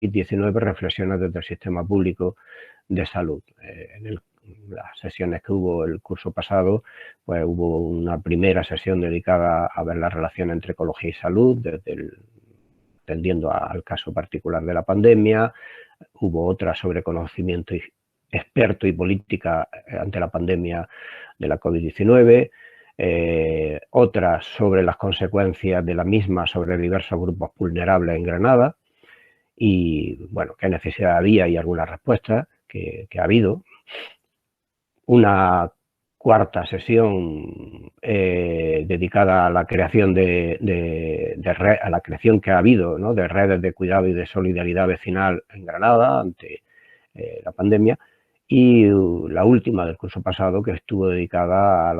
COVID-19, reflexiones desde el sistema público de salud. En las sesiones que hubo el curso pasado, pues hubo una primera sesión dedicada a ver la relación entre ecología y salud, atendiendo al caso particular de la pandemia. Hubo otra sobre conocimiento experto y política ante la pandemia de la COVID-19. Otra sobre las consecuencias de la misma sobre diversos grupos vulnerables en Granada. Y, bueno, qué necesidad había y algunas respuestas que ha habido. Una cuarta sesión dedicada a la creación a la creación que ha habido, ¿no?, de redes de cuidado y de solidaridad vecinal en Granada ante la pandemia. Y la última del curso pasado, que estuvo dedicada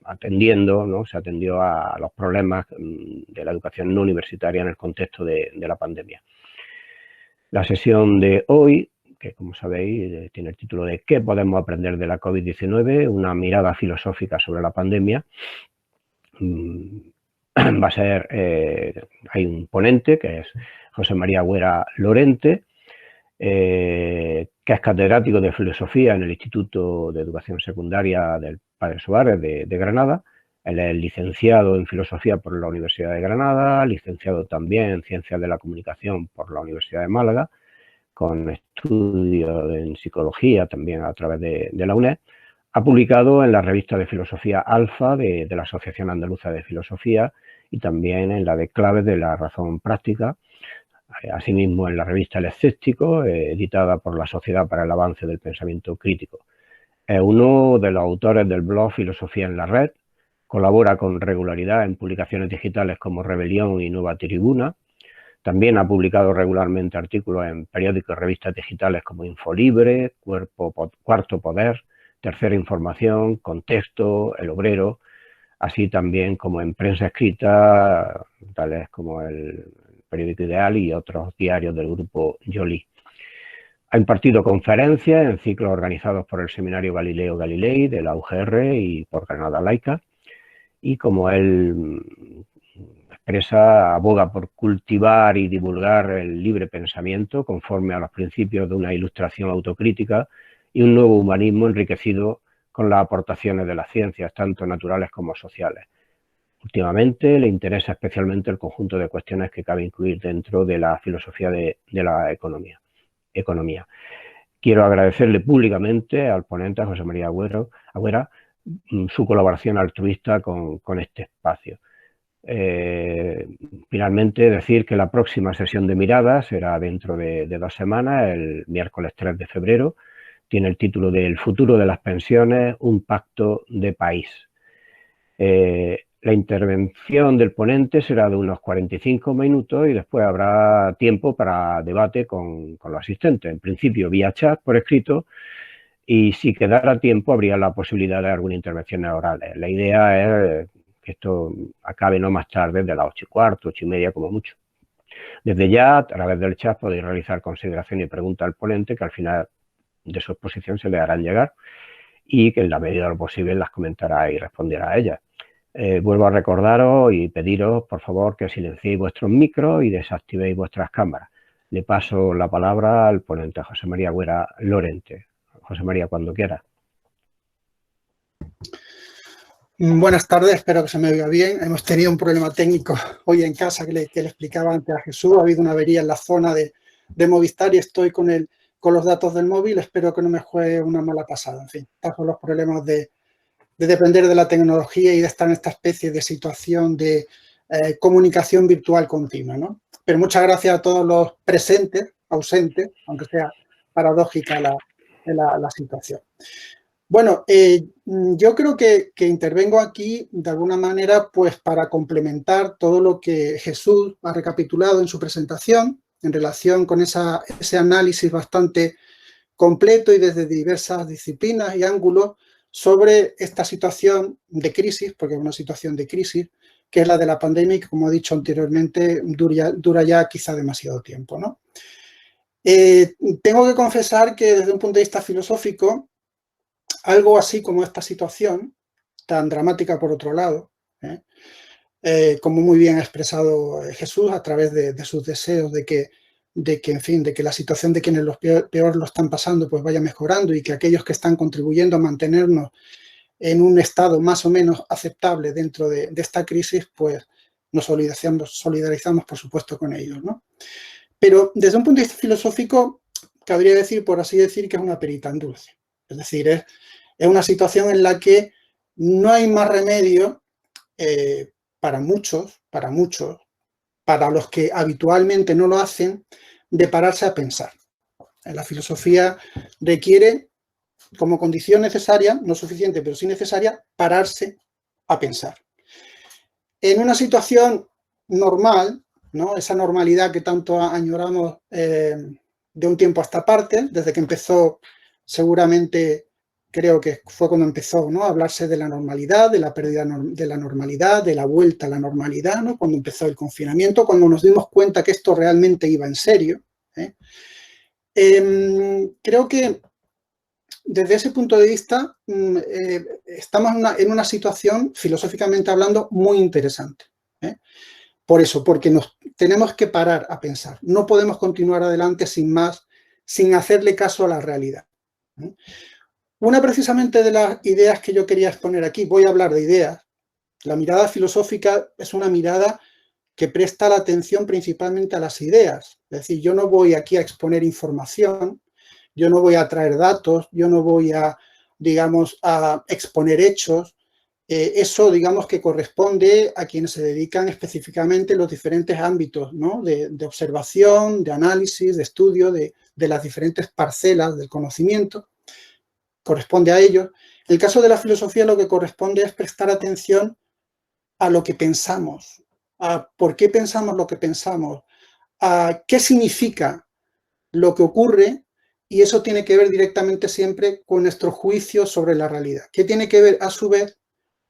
atendiendo, ¿no?, se atendió a los problemas de la educación no universitaria en el contexto de la pandemia. La sesión de hoy, que como sabéis tiene el título de ¿Qué podemos aprender de la COVID-19? Una mirada filosófica sobre la pandemia. Va a ser, hay un ponente que es José María Agüera Lorente, que es catedrático de filosofía en el Instituto de Educación Secundaria del Padre Suárez de Granada. Él es licenciado en filosofía por la Universidad de Granada, licenciado también en ciencias de la comunicación por la Universidad de Málaga, con estudios en psicología también a través de la UNED. Ha publicado en la revista de filosofía Alfa de la Asociación Andaluza de Filosofía y también en la de Claves de la Razón Práctica. Asimismo, en la revista El Escéptico, editada por la Sociedad para el Avance del Pensamiento Crítico. Es uno de los autores del blog Filosofía en la Red. Colabora con regularidad en publicaciones digitales como Rebelión y Nueva Tribuna. También ha publicado regularmente artículos en periódicos y revistas digitales como Infolibre, Cuarto Poder, Tercera Información, Contexto, El Obrero, así también como en prensa escrita, tales como el Periódico Ideal y otros diarios del grupo Joly. Ha impartido conferencias en ciclos organizados por el Seminario Galileo Galilei de la UGR y por Granada Laica. Y como él expresa, aboga por cultivar y divulgar el libre pensamiento conforme a los principios de una ilustración autocrítica y un nuevo humanismo enriquecido con las aportaciones de las ciencias, tanto naturales como sociales. Últimamente le interesa especialmente el conjunto de cuestiones que cabe incluir dentro de la filosofía de la economía. Quiero agradecerle públicamente al ponente, a José María Agüera, su colaboración altruista con este espacio. Finalmente, decir que la próxima sesión de miradas será dentro de 2 semanas, el miércoles 3 de febrero. Tiene el título de El futuro de las pensiones, un pacto de país. La intervención del ponente será de unos 45 minutos y después habrá tiempo para debate con los asistentes. En principio, vía chat por escrito, y si quedara tiempo habría la posibilidad de algunas intervenciones orales. La idea es que esto acabe no más tarde de las 8:15, 8:30 como mucho. Desde ya, a través del chat, podéis realizar consideraciones y preguntas al ponente que al final de su exposición se le harán llegar y que en la medida de lo posible las comentará y responderá a ellas. Vuelvo a recordaros y pediros, por favor, que silenciéis vuestros micros y desactivéis vuestras cámaras. Le paso la palabra al ponente, José María Agüera Lorente. José María, cuando quiera. Buenas tardes, espero que se me oiga bien. Hemos tenido un problema técnico hoy en casa que le explicaba antes a Jesús. Ha habido una avería en la zona de Movistar y estoy con los datos del móvil. Espero que no me juegue una mala pasada. En fin, estos son los problemas de depender de la tecnología y de estar en esta especie de situación de comunicación virtual continua, ¿no? Pero muchas gracias a todos los presentes, ausentes, aunque sea paradójica la situación. Bueno, yo creo que intervengo aquí de alguna manera pues para complementar todo lo que Jesús ha recapitulado en su presentación en relación con ese análisis bastante completo y desde diversas disciplinas y ángulos sobre esta situación de crisis, porque es una situación de crisis, que es la de la pandemia y que, como he dicho anteriormente, dura ya quizá demasiado tiempo, ¿no? Tengo que confesar que desde un punto de vista filosófico, algo así como esta situación, tan dramática por otro lado, como muy bien ha expresado Jesús, a través de sus deseos de que, en fin, de que la situación de quienes peor lo están pasando pues vaya mejorando y que aquellos que están contribuyendo a mantenernos en un estado más o menos aceptable dentro de esta crisis, pues nos solidarizamos, por supuesto, con ellos, ¿no? Pero desde un punto de vista filosófico, cabría decir, por así decir, que es una perita en dulce. Es decir, es una situación en la que no hay más remedio para muchos, para los que habitualmente no lo hacen, de pararse a pensar. La filosofía requiere, como condición necesaria, no suficiente, pero sí necesaria, pararse a pensar. En una situación normal, ¿no? Esa normalidad que tanto añoramos de un tiempo a esta parte, desde que empezó, seguramente, creo que fue cuando empezó, ¿no?, a hablarse de la normalidad, de la pérdida de la normalidad, de la vuelta a la normalidad, ¿no?, cuando empezó el confinamiento, cuando nos dimos cuenta que esto realmente iba en serio. Creo que desde ese punto de vista estamos en una situación, filosóficamente hablando, muy interesante. Por eso, porque nos tenemos que parar a pensar. No podemos continuar adelante sin más, sin hacerle caso a la realidad. Una precisamente de las ideas que yo quería exponer aquí, voy a hablar de ideas. La mirada filosófica es una mirada que presta la atención principalmente a las ideas. Es decir, yo no voy aquí a exponer información, yo no voy a traer datos, yo no voy a, digamos, a exponer hechos. Eso, digamos, que corresponde a quienes se dedican específicamente a los diferentes ámbitos, ¿no?, de observación, de análisis, de estudio, de las diferentes parcelas del conocimiento. Corresponde a ellos. En el caso de la filosofía, lo que corresponde es prestar atención a lo que pensamos, a por qué pensamos lo que pensamos, a qué significa lo que ocurre, y eso tiene que ver directamente siempre con nuestro juicio sobre la realidad, que tiene que ver, a su vez,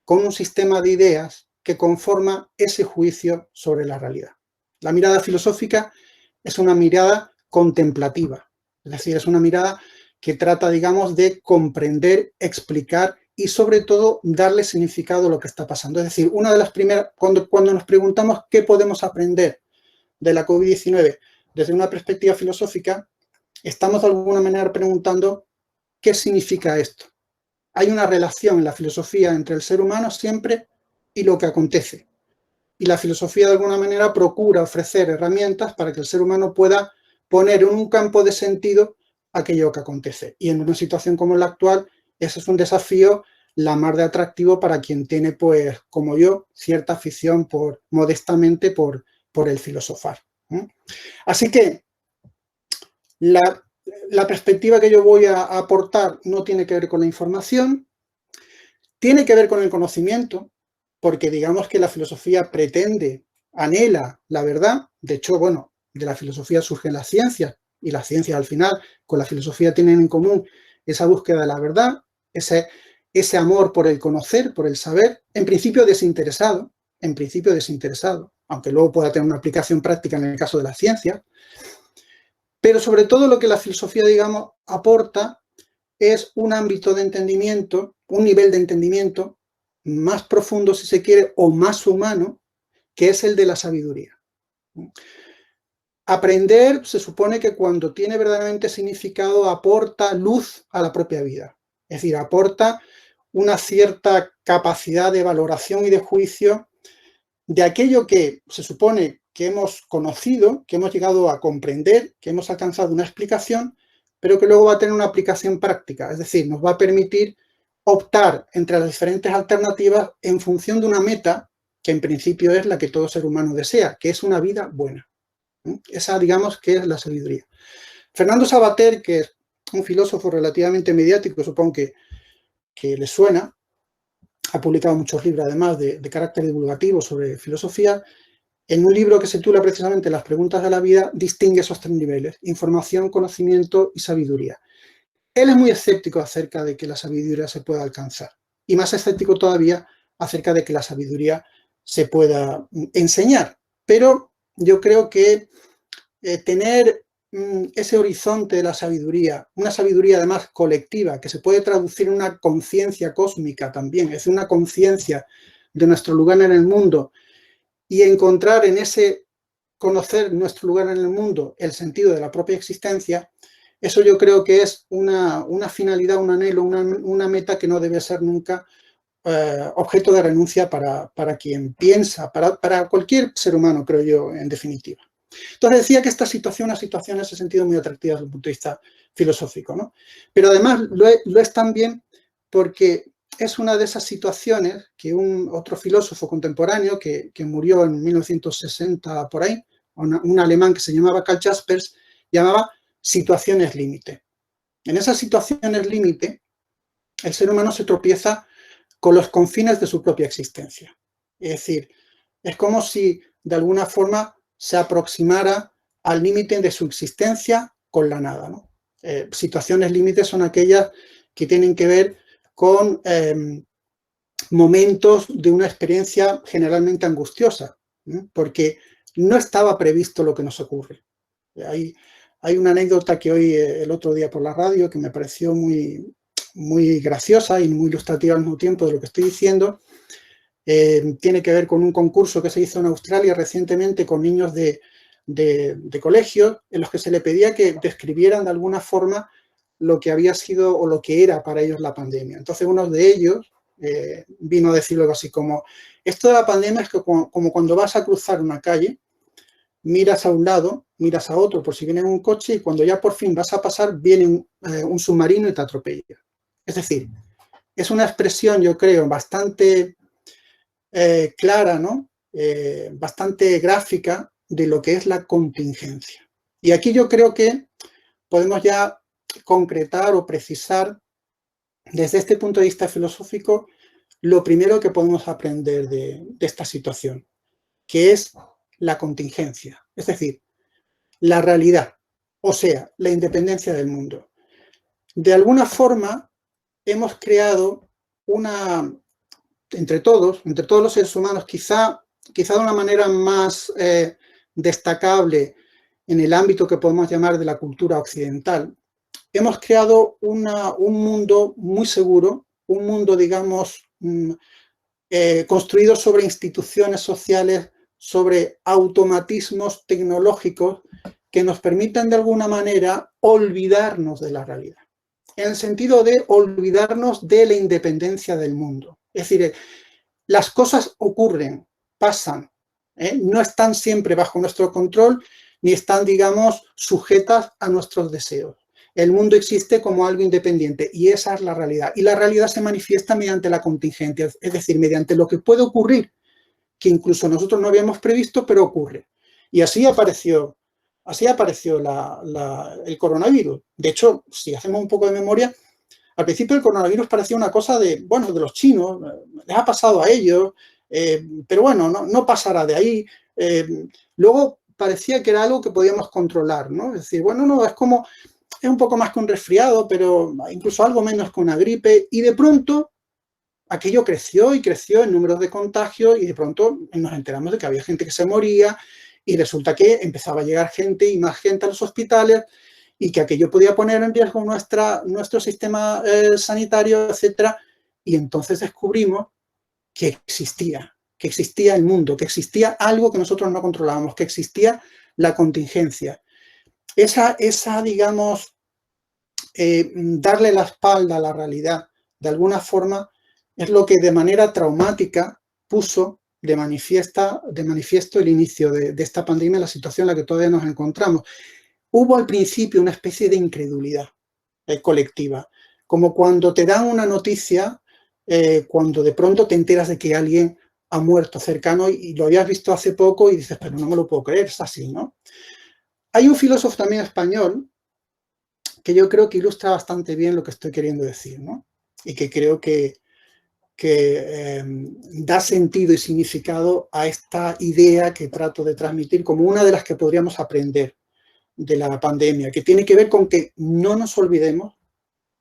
con un sistema de ideas que conforma ese juicio sobre la realidad. La mirada filosófica es una mirada contemplativa, es decir, es una mirada que trata, digamos, de comprender, explicar y, sobre todo, darle significado a lo que está pasando. Es decir, una de las primeras, cuando nos preguntamos qué podemos aprender de la COVID-19 desde una perspectiva filosófica, estamos de alguna manera preguntando qué significa esto. Hay una relación en la filosofía entre el ser humano siempre y lo que acontece. Y la filosofía, de alguna manera, procura ofrecer herramientas para que el ser humano pueda poner en un campo de sentido aquello que acontece. Y en una situación como la actual, ese es un desafío la más de atractivo para quien tiene, pues, como yo, cierta afición modestamente por el filosofar. Así que la perspectiva que yo voy a aportar no tiene que ver con la información, tiene que ver con el conocimiento, porque digamos que la filosofía pretende, anhela la verdad. De hecho, bueno, de la filosofía surgen las ciencias, y las ciencias al final con la filosofía tienen en común esa búsqueda de la verdad, ese amor por el conocer, por el saber, en principio desinteresado, aunque luego pueda tener una aplicación práctica en el caso de la ciencia. Pero sobre todo lo que la filosofía, digamos, aporta es un ámbito de entendimiento, un nivel de entendimiento más profundo, si se quiere, o más humano, que es el de la sabiduría. Aprender se supone que cuando tiene verdaderamente significado aporta luz a la propia vida. Es decir, aporta una cierta capacidad de valoración y de juicio de aquello que se supone que hemos conocido, que hemos llegado a comprender, que hemos alcanzado una explicación, pero que luego va a tener una aplicación práctica. Es decir, nos va a permitir optar entre las diferentes alternativas en función de una meta que en principio es la que todo ser humano desea, que es una vida buena. Esa, digamos, que es la sabiduría. Fernando Savater, que es un filósofo relativamente mediático, supongo que le suena, ha publicado muchos libros, además, de carácter divulgativo sobre filosofía. En un libro que se titula precisamente Las preguntas de la vida, distingue esos tres niveles: información, conocimiento y sabiduría. Él es muy escéptico acerca de que la sabiduría se pueda alcanzar, y más escéptico todavía acerca de que la sabiduría se pueda enseñar. Pero yo creo que tener ese horizonte de la sabiduría, una sabiduría además colectiva, que se puede traducir en una conciencia cósmica también, es decir, una conciencia de nuestro lugar en el mundo, y encontrar en ese conocer nuestro lugar en el mundo el sentido de la propia existencia, eso yo creo que es una finalidad, un anhelo, una meta que no debe ser nunca objeto de renuncia para quien piensa, para cualquier ser humano, creo yo, en definitiva. Entonces decía que esta situación, una situación en ese sentido muy atractiva desde el punto de vista filosófico, ¿no? Pero además lo es también porque es una de esas situaciones que otro filósofo contemporáneo que murió en 1960 por ahí, un alemán que se llamaba Karl Jaspers, llamaba situaciones límite. En esas situaciones límite, el ser humano se tropieza con los confines de su propia existencia. Es decir, es como si de alguna forma se aproximara al límite de su existencia con la nada, ¿no? Situaciones límites son aquellas que tienen que ver con momentos de una experiencia generalmente angustiosa, ¿no? Porque no estaba previsto lo que nos ocurre. Hay una anécdota que oí el otro día por la radio que me pareció muy graciosa y muy ilustrativa al mismo tiempo de lo que estoy diciendo. Tiene que ver con un concurso que se hizo en Australia recientemente con niños de colegio, en los que se le pedía que describieran de alguna forma lo que había sido o lo que era para ellos la pandemia. Entonces uno de ellos vino a decir algo así como: esto de la pandemia es que como cuando vas a cruzar una calle, miras a un lado, miras a otro por si viene un coche, y cuando ya por fin vas a pasar, viene un submarino y te atropella. Es decir, es una expresión, yo creo, bastante clara, ¿no? Bastante gráfica de lo que es la contingencia. Y aquí yo creo que podemos ya concretar o precisar desde este punto de vista filosófico lo primero que podemos aprender de esta situación, que es la contingencia, es decir, la realidad, o sea, la independencia del mundo. De alguna forma hemos creado entre todos los seres humanos, quizá de una manera más destacable en el ámbito que podemos llamar de la cultura occidental, hemos creado un mundo muy seguro, un mundo, digamos, construido sobre instituciones sociales, sobre automatismos tecnológicos que nos permitan de alguna manera olvidarnos de la realidad, en el sentido de olvidarnos de la independencia del mundo. Es decir, las cosas ocurren, pasan, no están siempre bajo nuestro control, ni están, digamos, sujetas a nuestros deseos. El mundo existe como algo independiente y esa es la realidad. Y la realidad se manifiesta mediante la contingencia, es decir, mediante lo que puede ocurrir, que incluso nosotros no habíamos previsto, pero ocurre. Y así apareció el coronavirus. De hecho, si hacemos un poco de memoria, al principio el coronavirus parecía una cosa de los chinos, les ha pasado a ellos, pero bueno, no pasará de ahí. Luego parecía que era algo que podíamos controlar, ¿no? Es decir, bueno, no, es un poco más que un resfriado, pero incluso algo menos que una gripe, y de pronto aquello creció y creció en números de contagio y de pronto nos enteramos de que había gente que se moría y resulta que empezaba a llegar gente y más gente a los hospitales y que aquello podía poner en riesgo nuestro sistema sanitario, etcétera. Y entonces descubrimos que existía el mundo, que existía algo que nosotros no controlábamos, que existía la contingencia. Esa digamos, darle la espalda a la realidad, de alguna forma, es lo que de manera traumática puso de manifiesto el inicio de esta pandemia, la situación en la que todavía nos encontramos. Hubo al principio una especie de incredulidad colectiva, como cuando te dan una noticia, cuando de pronto te enteras de que alguien ha muerto cercano y lo habías visto hace poco y dices, pero no me lo puedo creer, es así, ¿no? Hay un filósofo también español que yo creo que ilustra bastante bien lo que estoy queriendo decir, ¿no? Y que creo que da sentido y significado a esta idea que trato de transmitir como una de las que podríamos aprender de la pandemia, que tiene que ver con que no nos olvidemos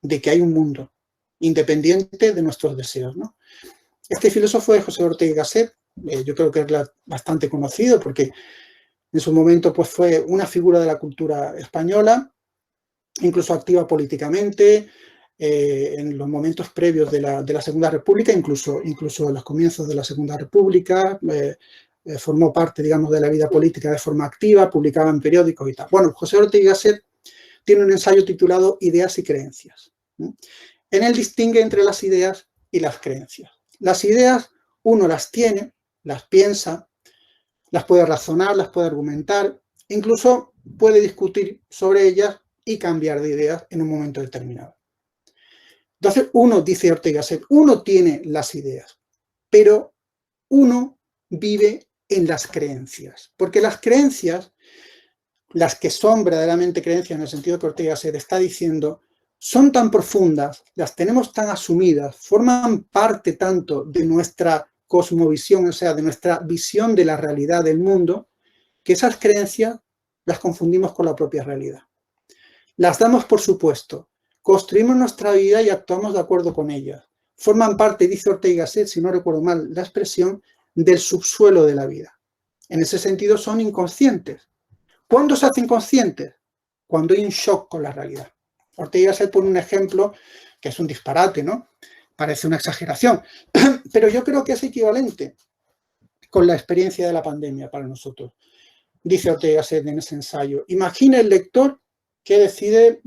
de que hay un mundo independiente de nuestros deseos, ¿no? Este filósofo es José Ortega y Gasset, yo creo que es bastante conocido porque en su momento pues, fue una figura de la cultura española, incluso activa políticamente, en los momentos previos de la Segunda República, incluso en los comienzos de la Segunda República, formó parte, digamos, de la vida política de forma activa, publicaba en periódicos y tal. Bueno, José Ortega y Gasset tiene un ensayo titulado Ideas y creencias. En él distingue entre las ideas y las creencias. Las ideas uno las tiene, las piensa, las puede razonar, las puede argumentar, incluso puede discutir sobre ellas y cambiar de ideas en un momento determinado. Entonces, uno, dice Ortega y Gasset, uno tiene las ideas, pero uno vive en las creencias, porque las creencias, las que son verdaderamente creencias en el sentido que Ortega y Gasset está diciendo, son tan profundas, las tenemos tan asumidas, forman parte tanto de nuestra cosmovisión, o sea, de nuestra visión de la realidad del mundo, que esas creencias las confundimos con la propia realidad. Las damos por supuesto, construimos nuestra vida y actuamos de acuerdo con ellas. Forman parte, dice Ortega y Gasset, si no recuerdo mal la expresión, del subsuelo de la vida. En ese sentido son inconscientes. ¿Cuándo se hacen conscientes? Cuando hay un shock con la realidad. Ortega y Gasset pone un ejemplo que es un disparate, ¿no? Parece una exageración, pero yo creo que es equivalente con la experiencia de la pandemia para nosotros. Dice Ortega y Gasset en ese ensayo, imagina el lector que decide,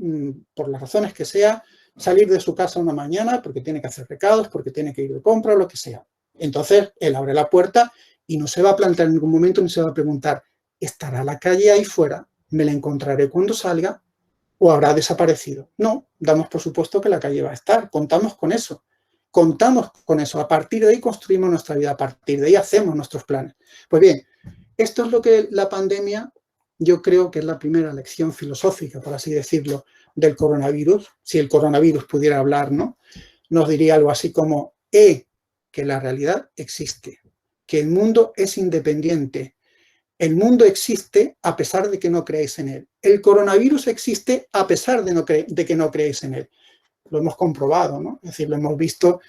por las razones que sea, salir de su casa una mañana porque tiene que hacer recados, porque tiene que ir de compra o lo que sea. Entonces, él abre la puerta y no se va a plantear en ningún momento ni se va a preguntar, ¿estará la calle ahí fuera? ¿Me la encontraré cuando salga? ¿O habrá desaparecido? No, damos por supuesto que la calle va a estar, contamos con eso. Contamos con eso, a partir de ahí construimos nuestra vida, a partir de ahí hacemos nuestros planes. Pues bien, esto es lo que la pandemia, yo creo que es la primera lección filosófica, por así decirlo, del coronavirus. Si el coronavirus pudiera hablar, ¿no? Nos diría algo así como, que la realidad existe, que el mundo es independiente. El mundo existe a pesar de que no creéis en él. El coronavirus existe a pesar de que no creéis en él. Lo hemos comprobado, ¿no? Es decir, lo hemos visto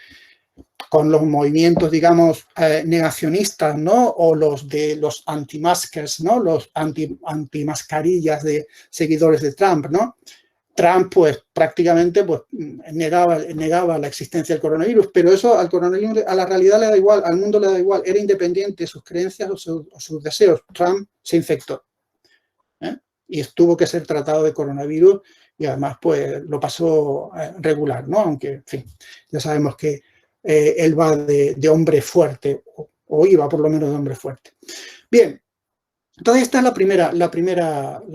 con los movimientos, digamos, negacionistas, ¿no? O los de los anti-maskers, ¿no? Los anti-mascarillas de seguidores de Trump, ¿no? Trump, pues, prácticamente pues, negaba la existencia del coronavirus, pero eso al coronavirus, a la realidad le da igual, al mundo le da igual, era independiente de sus creencias o sus deseos. Trump se infectó, y tuvo que ser tratado de coronavirus y además, pues, lo pasó regular, ¿no? Aunque, en fin, ya sabemos que él va de hombre fuerte, o iba por lo menos de hombre fuerte. Bien, entonces esta es la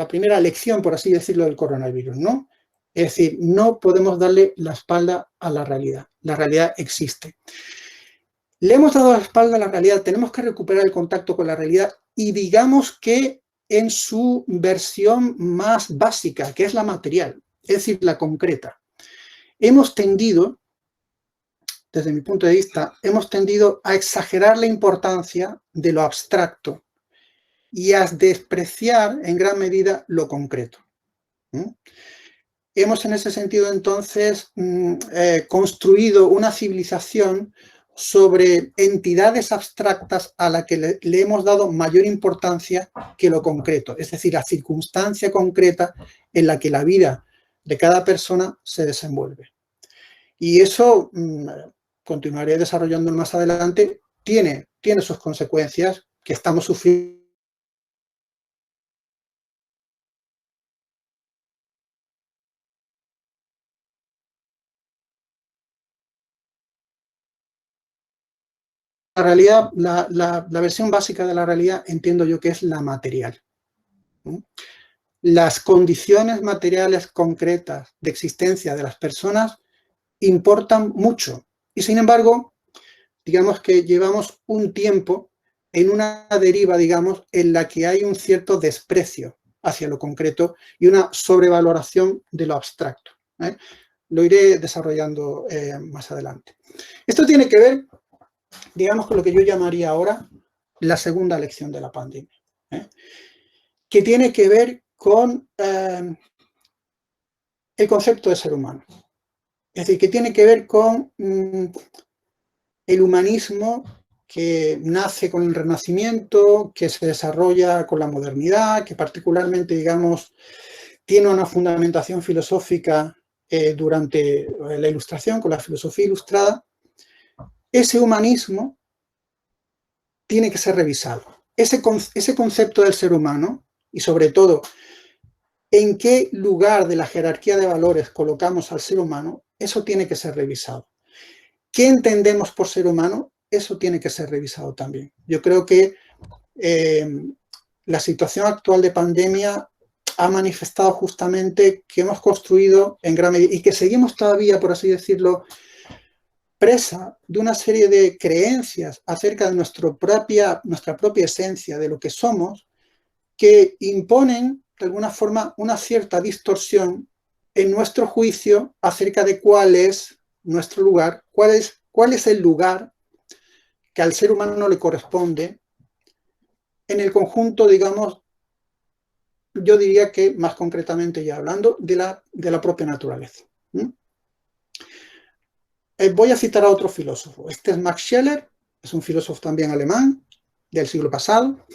primera lección, por así decirlo, del coronavirus, ¿no? Es decir, no podemos darle la espalda a la realidad. La realidad existe. Le hemos dado la espalda a la realidad, tenemos que recuperar el contacto con la realidad y digamos que en su versión más básica, que es la material, es decir, la concreta. Hemos tendido, desde mi punto de vista, hemos tendido a exagerar la importancia de lo abstracto y a despreciar en gran medida lo concreto. Hemos en ese sentido entonces construido una civilización sobre entidades abstractas a la que le hemos dado mayor importancia que lo concreto, es decir, la circunstancia concreta en la que la vida de cada persona se desenvuelve. Y eso, continuaré desarrollando más adelante, tiene sus consecuencias que estamos sufriendo. La realidad, la versión básica de la realidad entiendo yo que es la material. Las condiciones materiales concretas de existencia de las personas importan mucho. Y sin embargo, digamos que llevamos un tiempo en una deriva, digamos, en la que hay un cierto desprecio hacia lo concreto y una sobrevaloración de lo abstracto. Lo iré desarrollando más adelante. Esto tiene que ver, digamos, con lo que yo llamaría ahora la segunda lección de la pandemia, que tiene que ver con el concepto de ser humano. Es decir, que tiene que ver con el humanismo que nace con el Renacimiento, que se desarrolla con la modernidad, que particularmente, digamos, tiene una fundamentación filosófica durante la Ilustración, con la filosofía ilustrada. Ese humanismo tiene que ser revisado. ese concepto del ser humano y sobre todo en qué lugar de la jerarquía de valores colocamos al ser humano, eso tiene que ser revisado. ¿Qué entendemos por ser humano? Eso tiene que ser revisado también. Yo creo que la situación actual de pandemia ha manifestado justamente que hemos construido en gran medida y que seguimos todavía, por así decirlo, presa de una serie de creencias acerca de nuestra propia esencia, de lo que somos, que imponen de alguna forma una cierta distorsión en nuestro juicio acerca de cuál es nuestro lugar, cuál es el lugar que al ser humano no le corresponde en el conjunto, digamos, yo diría que más concretamente ya hablando de la propia naturaleza. Voy a citar a otro filósofo. Este es Max Scheler, es un filósofo también alemán del siglo pasado.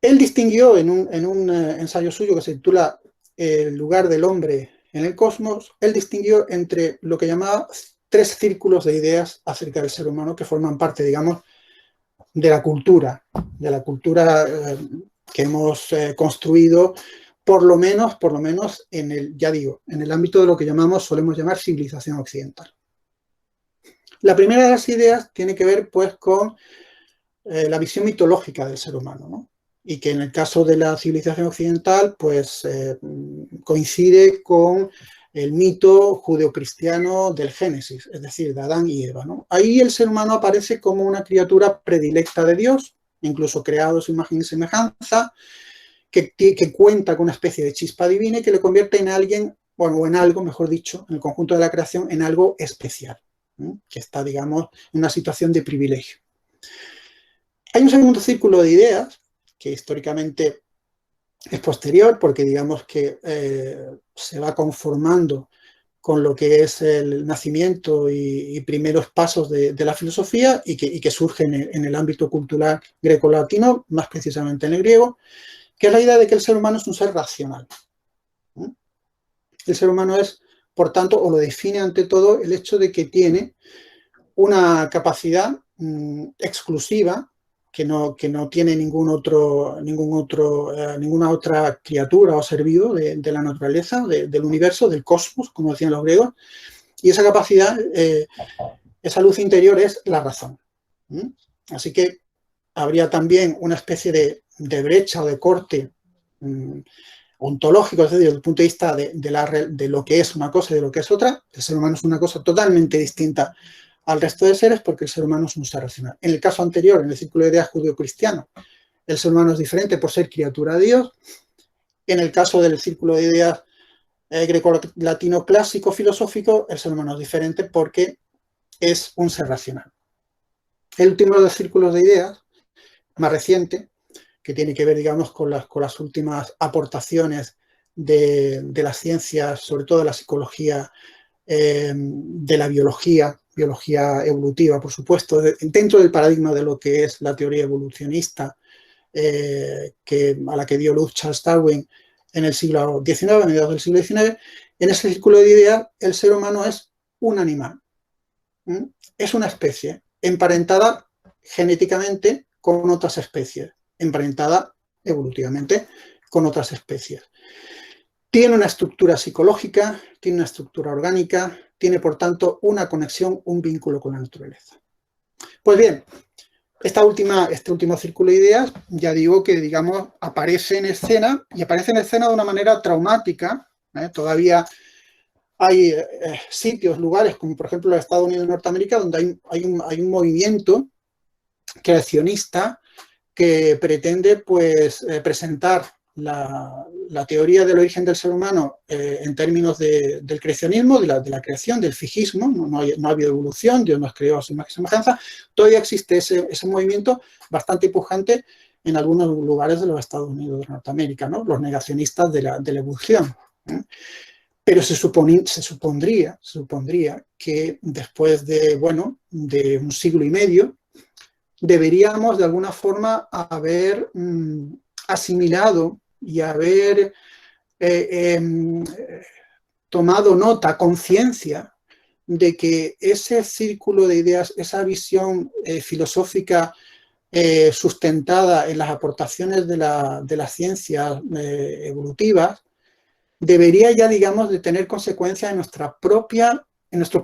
Él distinguió en un ensayo suyo que se titula El lugar del hombre en el cosmos, él distinguió entre lo que llamaba 3 círculos de ideas acerca del ser humano que forman parte, digamos, de la cultura que hemos construido, por lo menos en el ámbito de lo que solemos llamar civilización occidental. La primera de las ideas tiene que ver, pues, con la visión mitológica del ser humano, ¿no? Y que en el caso de la civilización occidental, pues, coincide con el mito judeocristiano del Génesis, es decir, de Adán y Eva, ¿no? Ahí el ser humano aparece como una criatura predilecta de Dios, incluso creado a su imagen y semejanza, que cuenta con una especie de chispa divina y que le convierte en alguien, bueno, o en algo, mejor dicho, en el conjunto de la creación, en algo especial, ¿no? Que está, digamos, en una situación de privilegio. Hay un segundo círculo de ideas que históricamente es posterior, porque digamos que se va conformando con lo que es el nacimiento y primeros pasos de la filosofía y que surge en el ámbito cultural greco-latino, más precisamente en el griego, que es la idea de que el ser humano es un ser racional. El ser humano es, por tanto, o lo define ante todo el hecho de que tiene una capacidad exclusiva que no tiene ninguna otra criatura o ser vivo de la naturaleza, del universo, del cosmos, como decían los griegos, y esa capacidad, esa luz interior es la razón. Así que habría también una especie de brecha o de corte ontológico, es decir, desde el punto de vista de lo que es una cosa y de lo que es otra. El ser humano es una cosa totalmente distinta al resto de seres porque el ser humano es un ser racional. En el caso anterior, en el círculo de ideas judeo-cristiano, el ser humano es diferente por ser criatura de Dios. En el caso del círculo de ideas greco-latino clásico filosófico, el ser humano es diferente porque es un ser racional. El último de los círculos de ideas, más reciente, que tiene que ver, digamos, con las últimas aportaciones de las ciencias, sobre todo de la psicología, de la biología evolutiva, por supuesto, dentro del paradigma de lo que es la teoría evolucionista a la que dio luz Charles Darwin en el siglo XIX, a mediados del siglo XIX. En ese círculo de ideas, el ser humano es un animal, es una especie emparentada genéticamente con otras especies, emparentada evolutivamente con otras especies. Tiene una estructura psicológica, tiene una estructura orgánica, tiene, por tanto, una conexión, un vínculo con la naturaleza. Pues bien, este último círculo de ideas, ya digo que, digamos, aparece en escena, y aparece en escena de una manera traumática. Todavía hay sitios, lugares, como por ejemplo los Estados Unidos de Norteamérica, donde hay un movimiento creacionista que pretende, pues, presentar la teoría del origen del ser humano en términos del creacionismo, de la creación, del fijismo. No ha habido evolución, Dios nos creó a su imagen y semejanza. Todavía existe ese movimiento bastante pujante en algunos lugares de los Estados Unidos de Norteamérica, ¿no? Los negacionistas de la evolución. Pero se supondría que después de un siglo y medio, deberíamos de alguna forma haber asimilado y haber tomado nota, conciencia de que ese círculo de ideas, esa visión filosófica sustentada en las aportaciones de las ciencias evolutivas, debería ya, digamos, de tener consecuencias en nuestro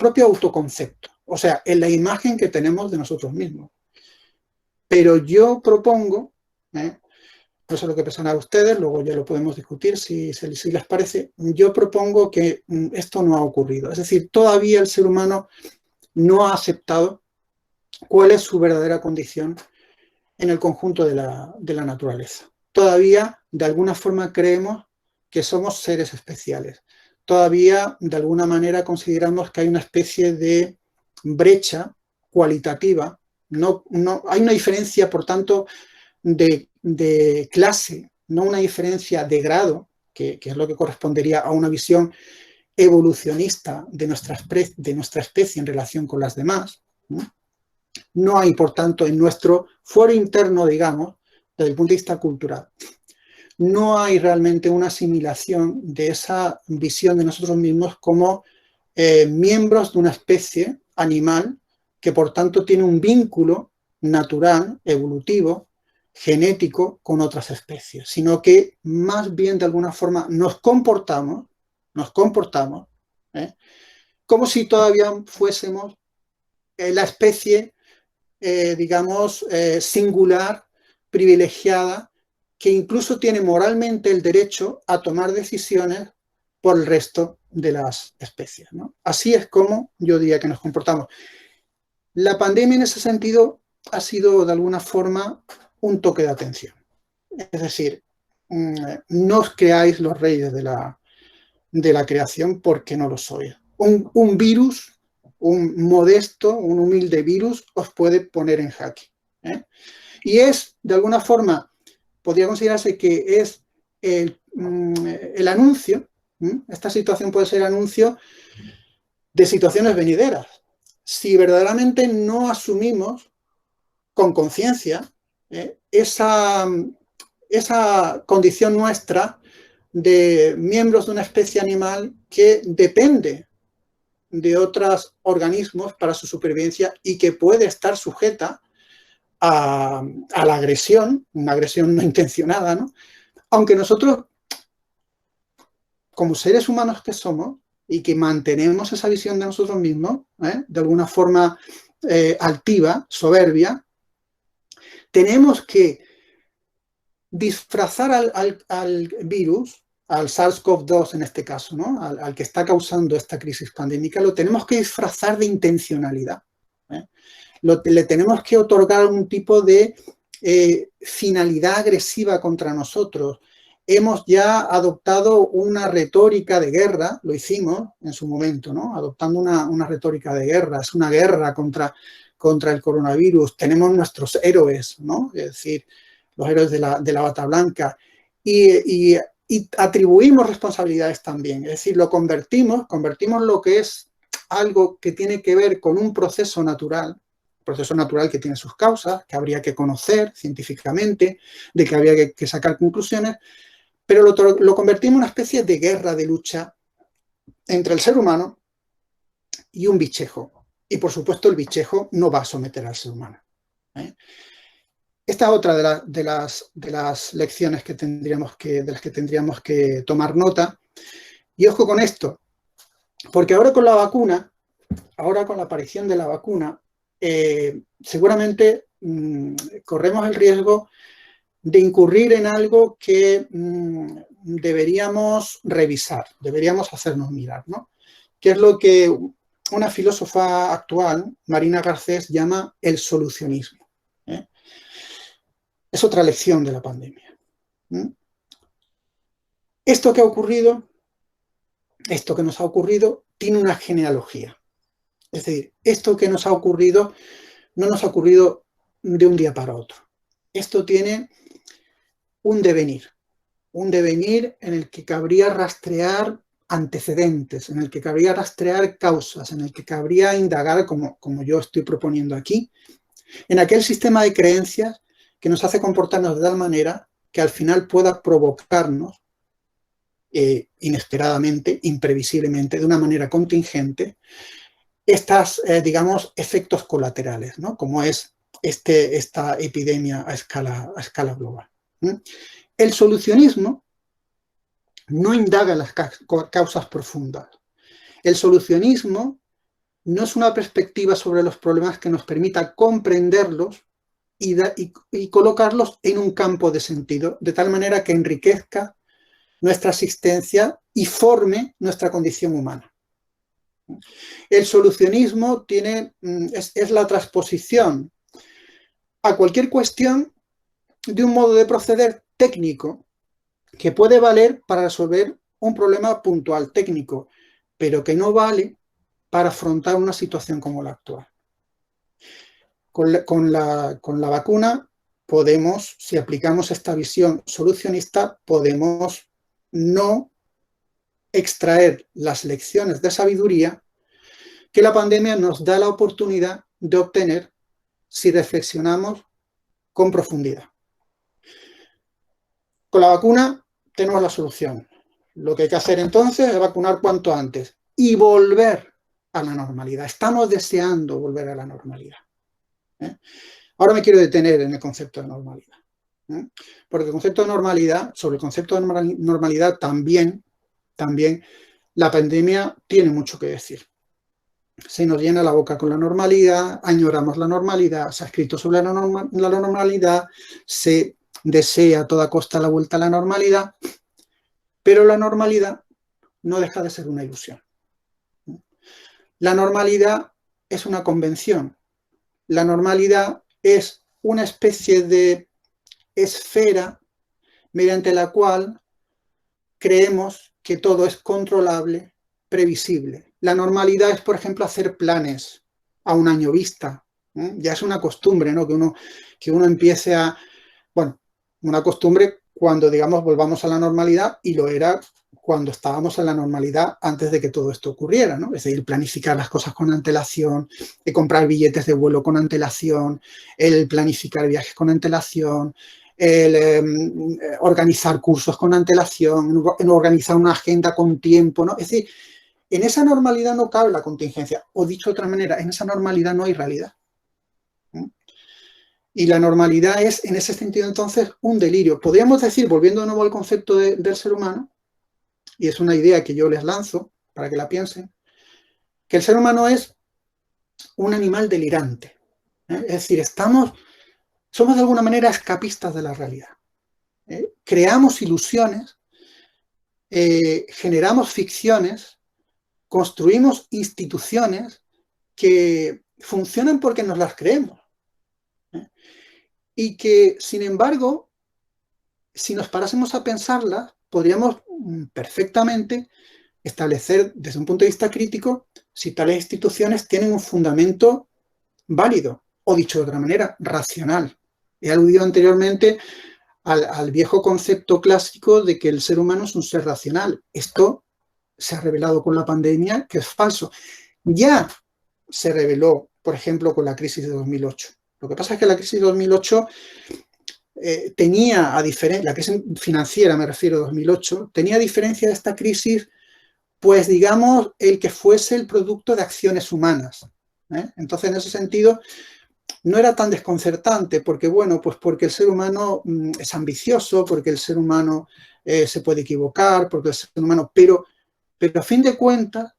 propio autoconcepto, o sea, en la imagen que tenemos de nosotros mismos. Pero yo propongo, no sé lo que pensan a ustedes, luego ya lo podemos discutir si les parece, yo propongo que esto no ha ocurrido. Es decir, todavía el ser humano no ha aceptado cuál es su verdadera condición en el conjunto de la naturaleza. Todavía, de alguna forma, creemos que somos seres especiales. Todavía, de alguna manera, consideramos que hay una especie de brecha cualitativa. No, hay una diferencia, por tanto, de clase, no una diferencia de grado, que es lo que correspondería a una visión evolucionista de nuestra especie en relación con las demás. No hay, por tanto, en nuestro foro interno, digamos, desde el punto de vista cultural, no hay realmente una asimilación de esa visión de nosotros mismos como miembros de una especie animal que, por tanto, tiene un vínculo natural, evolutivo, genético con otras especies, sino que más bien de alguna forma nos comportamos como si todavía fuésemos la especie, digamos, singular, privilegiada, que incluso tiene moralmente el derecho a tomar decisiones por el resto de las especies, ¿no? Así es como yo diría que nos comportamos. La pandemia en ese sentido ha sido de alguna forma un toque de atención. Es decir, no os creáis los reyes de la creación porque no lo sois. Un virus, un modesto, un humilde virus os puede poner en jaque. Y es, de alguna forma, podría considerarse que es el anuncio, esta situación puede ser anuncio de situaciones venideras. Si verdaderamente no asumimos con conciencia esa condición nuestra de miembros de una especie animal que depende de otros organismos para su supervivencia y que puede estar sujeta a la agresión, una agresión no intencionada, ¿no? Aunque nosotros, como seres humanos que somos y que mantenemos esa visión de nosotros mismos, de alguna forma altiva, soberbia, tenemos que disfrazar al virus, al SARS-CoV-2 en este caso, ¿no? al que está causando esta crisis pandémica, lo tenemos que disfrazar de intencionalidad. Le tenemos que otorgar algún tipo de finalidad agresiva contra nosotros. Hemos ya adoptado una retórica de guerra, lo hicimos en su momento, ¿no? Adoptando una retórica de guerra, es una guerra contra el coronavirus. Tenemos nuestros héroes, ¿no? Es decir, los héroes de la bata blanca, y atribuimos responsabilidades también, es decir, convertimos lo que es algo que tiene que ver con un proceso natural que tiene sus causas, que habría que conocer científicamente, de que habría que sacar conclusiones, pero lo convertimos en una especie de guerra, de lucha entre el ser humano y un bichejo, y por supuesto el bichejo no va a someter al ser humano. Esta es otra de las lecciones de las que tendríamos que tomar nota. Y ojo con esto, porque ahora con la vacuna, ahora con la aparición de la vacuna, seguramente corremos el riesgo de incurrir en algo que deberíamos revisar, deberíamos hacernos mirar, ¿no? Que es lo que una filósofa actual, Marina Garcés, llama el solucionismo. Es otra lección de la pandemia. Esto que ha ocurrido, esto que nos ha ocurrido, tiene una genealogía. Es decir, esto que nos ha ocurrido no nos ha ocurrido de un día para otro. Esto tiene un devenir en el que cabría rastrear antecedentes, en el que cabría rastrear causas, en el que cabría indagar, como yo estoy proponiendo aquí, en aquel sistema de creencias que nos hace comportarnos de tal manera que al final pueda provocarnos inesperadamente, imprevisiblemente, de una manera contingente, digamos, efectos colaterales, ¿no? Como es esta epidemia a escala global. El solucionismo no indaga en las causas profundas. El solucionismo no es una perspectiva sobre los problemas que nos permita comprenderlos y colocarlos en un campo de sentido, de tal manera que enriquezca nuestra existencia y forme nuestra condición humana. El solucionismo es la transposición a cualquier cuestión de un modo de proceder técnico que puede valer para resolver un problema puntual técnico, pero que no vale para afrontar una situación como la actual. Con la vacuna podemos, si aplicamos esta visión solucionista, podemos no extraer las lecciones de sabiduría que la pandemia nos da la oportunidad de obtener si reflexionamos con profundidad. Con la vacuna tenemos la solución. Lo que hay que hacer entonces es vacunar cuanto antes y volver a la normalidad. Estamos deseando volver a la normalidad. Ahora me quiero detener en el concepto de normalidad. Porque el concepto de normalidad, sobre el concepto de normalidad también la pandemia tiene mucho que decir. Se nos llena la boca con la normalidad, añoramos la normalidad, se ha escrito sobre la normalidad, se desea a toda costa la vuelta a la normalidad, pero la normalidad no deja de ser una ilusión. La normalidad es una convención. La normalidad es una especie de esfera mediante la cual creemos que todo es controlable, previsible. La normalidad es, por ejemplo, hacer planes a un año vista. Ya es una costumbre, ¿no? Que uno empiece a... Bueno, una costumbre cuando, digamos, volvamos a la normalidad, y lo era cuando estábamos en la normalidad antes de que todo esto ocurriera, ¿no? Es decir, planificar las cosas con antelación, comprar billetes de vuelo con antelación, el planificar viajes con antelación, el organizar cursos con antelación, organizar una agenda con tiempo, ¿no? Es decir, en esa normalidad no cabe la contingencia, o dicho de otra manera, en esa normalidad no hay realidad. Y la normalidad es, en ese sentido, entonces, un delirio. Podríamos decir, volviendo de nuevo al concepto del ser humano, y es una idea que yo les lanzo para que la piensen, que el ser humano es un animal delirante. Es decir, somos de alguna manera escapistas de la realidad. Creamos ilusiones, generamos ficciones, construimos instituciones que funcionan porque nos las creemos. Y que, sin embargo, si nos parásemos a pensarlas, podríamos perfectamente establecer desde un punto de vista crítico si tales instituciones tienen un fundamento válido, o dicho de otra manera, racional. He aludido anteriormente al viejo concepto clásico de que el ser humano es un ser racional. Esto se ha revelado con la pandemia que es falso. Ya se reveló, por ejemplo, con la crisis de 2008. Lo que pasa es que la crisis de 2008 tenía, la crisis financiera, me refiero a 2008, tenía a diferencia de esta crisis, pues digamos, el que fuese el producto de acciones humanas. Entonces, en ese sentido, no era tan desconcertante, porque, bueno, pues porque el ser humano es ambicioso, porque el ser humano se puede equivocar, porque el ser humano, pero a fin de cuentas,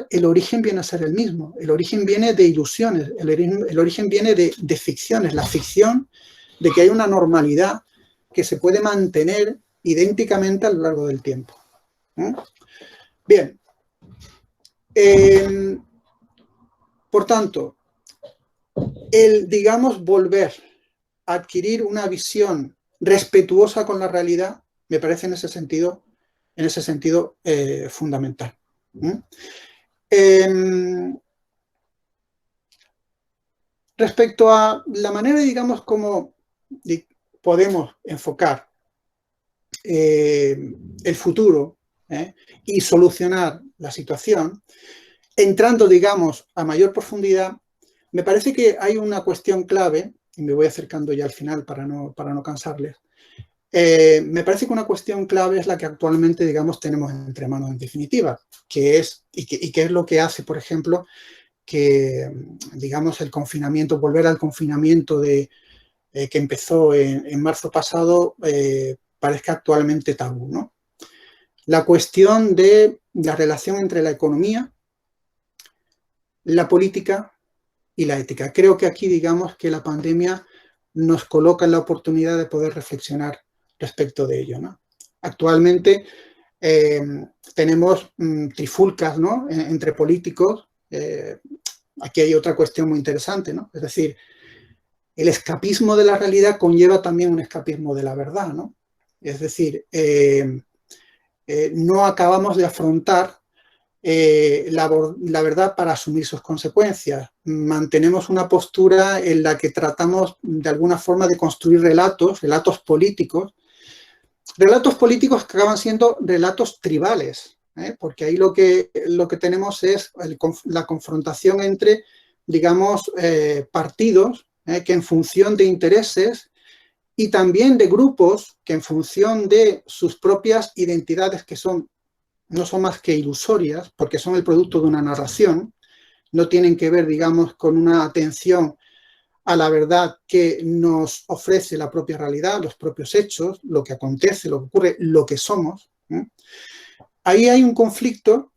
el origen viene a ser el mismo. El origen viene de ilusiones, el origen viene de ficciones. La ficción de que hay una normalidad que se puede mantener idénticamente a lo largo del tiempo. Bien. Por tanto, digamos, volver a adquirir una visión respetuosa con la realidad, me parece en ese sentido fundamental. Respecto a la manera, digamos, como podemos enfocar el futuro y solucionar la situación, entrando, digamos, a mayor profundidad, me parece que hay una cuestión clave, y me voy acercando ya al final para no cansarles. Me parece que una cuestión clave es la que actualmente, digamos, tenemos entre manos en definitiva, que es, y que es lo que hace, por ejemplo, digamos, el confinamiento, volver al confinamiento que empezó en marzo pasado, parezca actualmente tabú, ¿no? La cuestión de la relación entre la economía, la política y la ética. Creo que aquí, digamos, que la pandemia nos coloca en la oportunidad de poder reflexionar respecto de ello, ¿no? Actualmente tenemos trifulcas, ¿no?, entre políticos. Aquí hay otra cuestión muy interesante, ¿no? Es decir, el escapismo de la realidad conlleva también un escapismo de la verdad, ¿no? Es decir, no acabamos de afrontar la verdad para asumir sus consecuencias. Mantenemos una postura en la que tratamos de alguna forma de construir relatos políticos que acaban siendo relatos tribales, porque ahí lo que tenemos es la confrontación entre, digamos, partidos que en función de intereses y también de grupos que en función de sus propias identidades, que no son más que ilusorias, porque son el producto de una narración, no tienen que ver, digamos, con una atención a la verdad que nos ofrece la propia realidad, los propios hechos, lo que acontece, lo que ocurre, lo que somos. Ahí hay un conflicto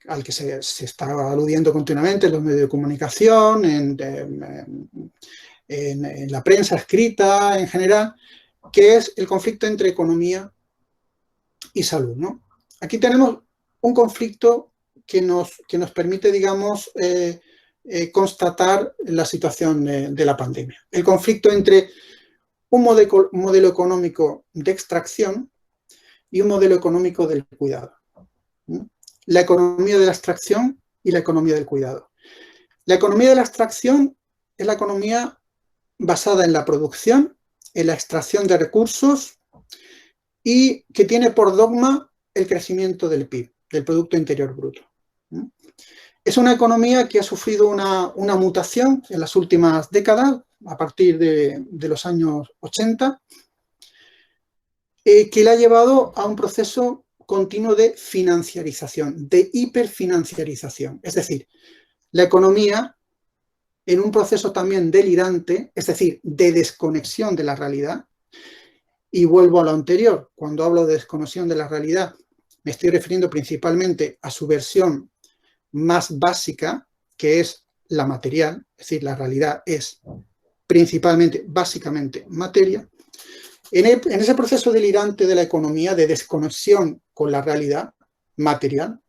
al que se está aludiendo continuamente en los medios de comunicación, en la prensa escrita en general, que es el conflicto entre economía y salud, ¿no? Aquí tenemos un conflicto que nos permite, digamos, constatar la situación de la pandemia. El conflicto entre un modelo económico de extracción y un modelo económico del cuidado. La economía de la extracción y la economía del cuidado. La economía de la extracción es la economía basada en la producción, en la extracción de recursos y que tiene por dogma el crecimiento del PIB, del Producto Interior Bruto. Es una economía que ha sufrido una mutación en las últimas décadas, a partir de los años 80, que la ha llevado a un proceso continuo de financiarización, de hiperfinanciarización. Es decir, la economía, en un proceso también delirante, es decir, de desconexión de la realidad, y vuelvo a lo anterior, cuando hablo de desconexión de la realidad, me estoy refiriendo principalmente a su versión más básica, que es la material, es decir, la realidad es principalmente, básicamente, materia. En ese proceso delirante de la economía, de desconexión con la realidad material,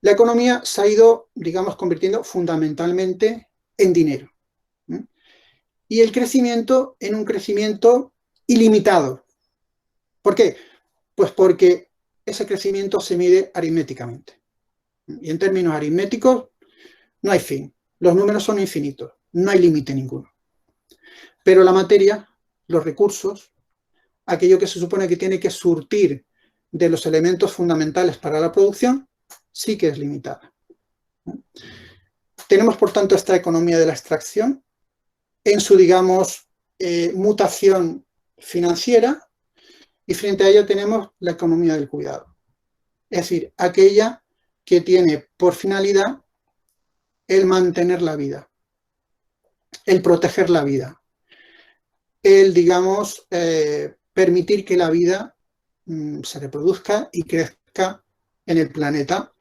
la economía se ha ido, digamos, convirtiendo fundamentalmente en dinero. Y el crecimiento en un crecimiento ilimitado. ¿Por qué? Pues porque ese crecimiento se mide aritméticamente. Y en términos aritméticos no hay fin. Los números son infinitos. No hay límite ninguno. Pero la materia, los recursos, aquello que se supone que tiene que surtir de los elementos fundamentales para la producción, sí que es limitada. Tenemos, por tanto, esta economía de la extracción en su, digamos, mutación financiera, y frente a ella tenemos la economía del cuidado. Es decir, aquella que tiene por finalidad el mantener la vida, el proteger la vida, el, digamos, permitir que la vida se reproduzca y crezca en el planeta,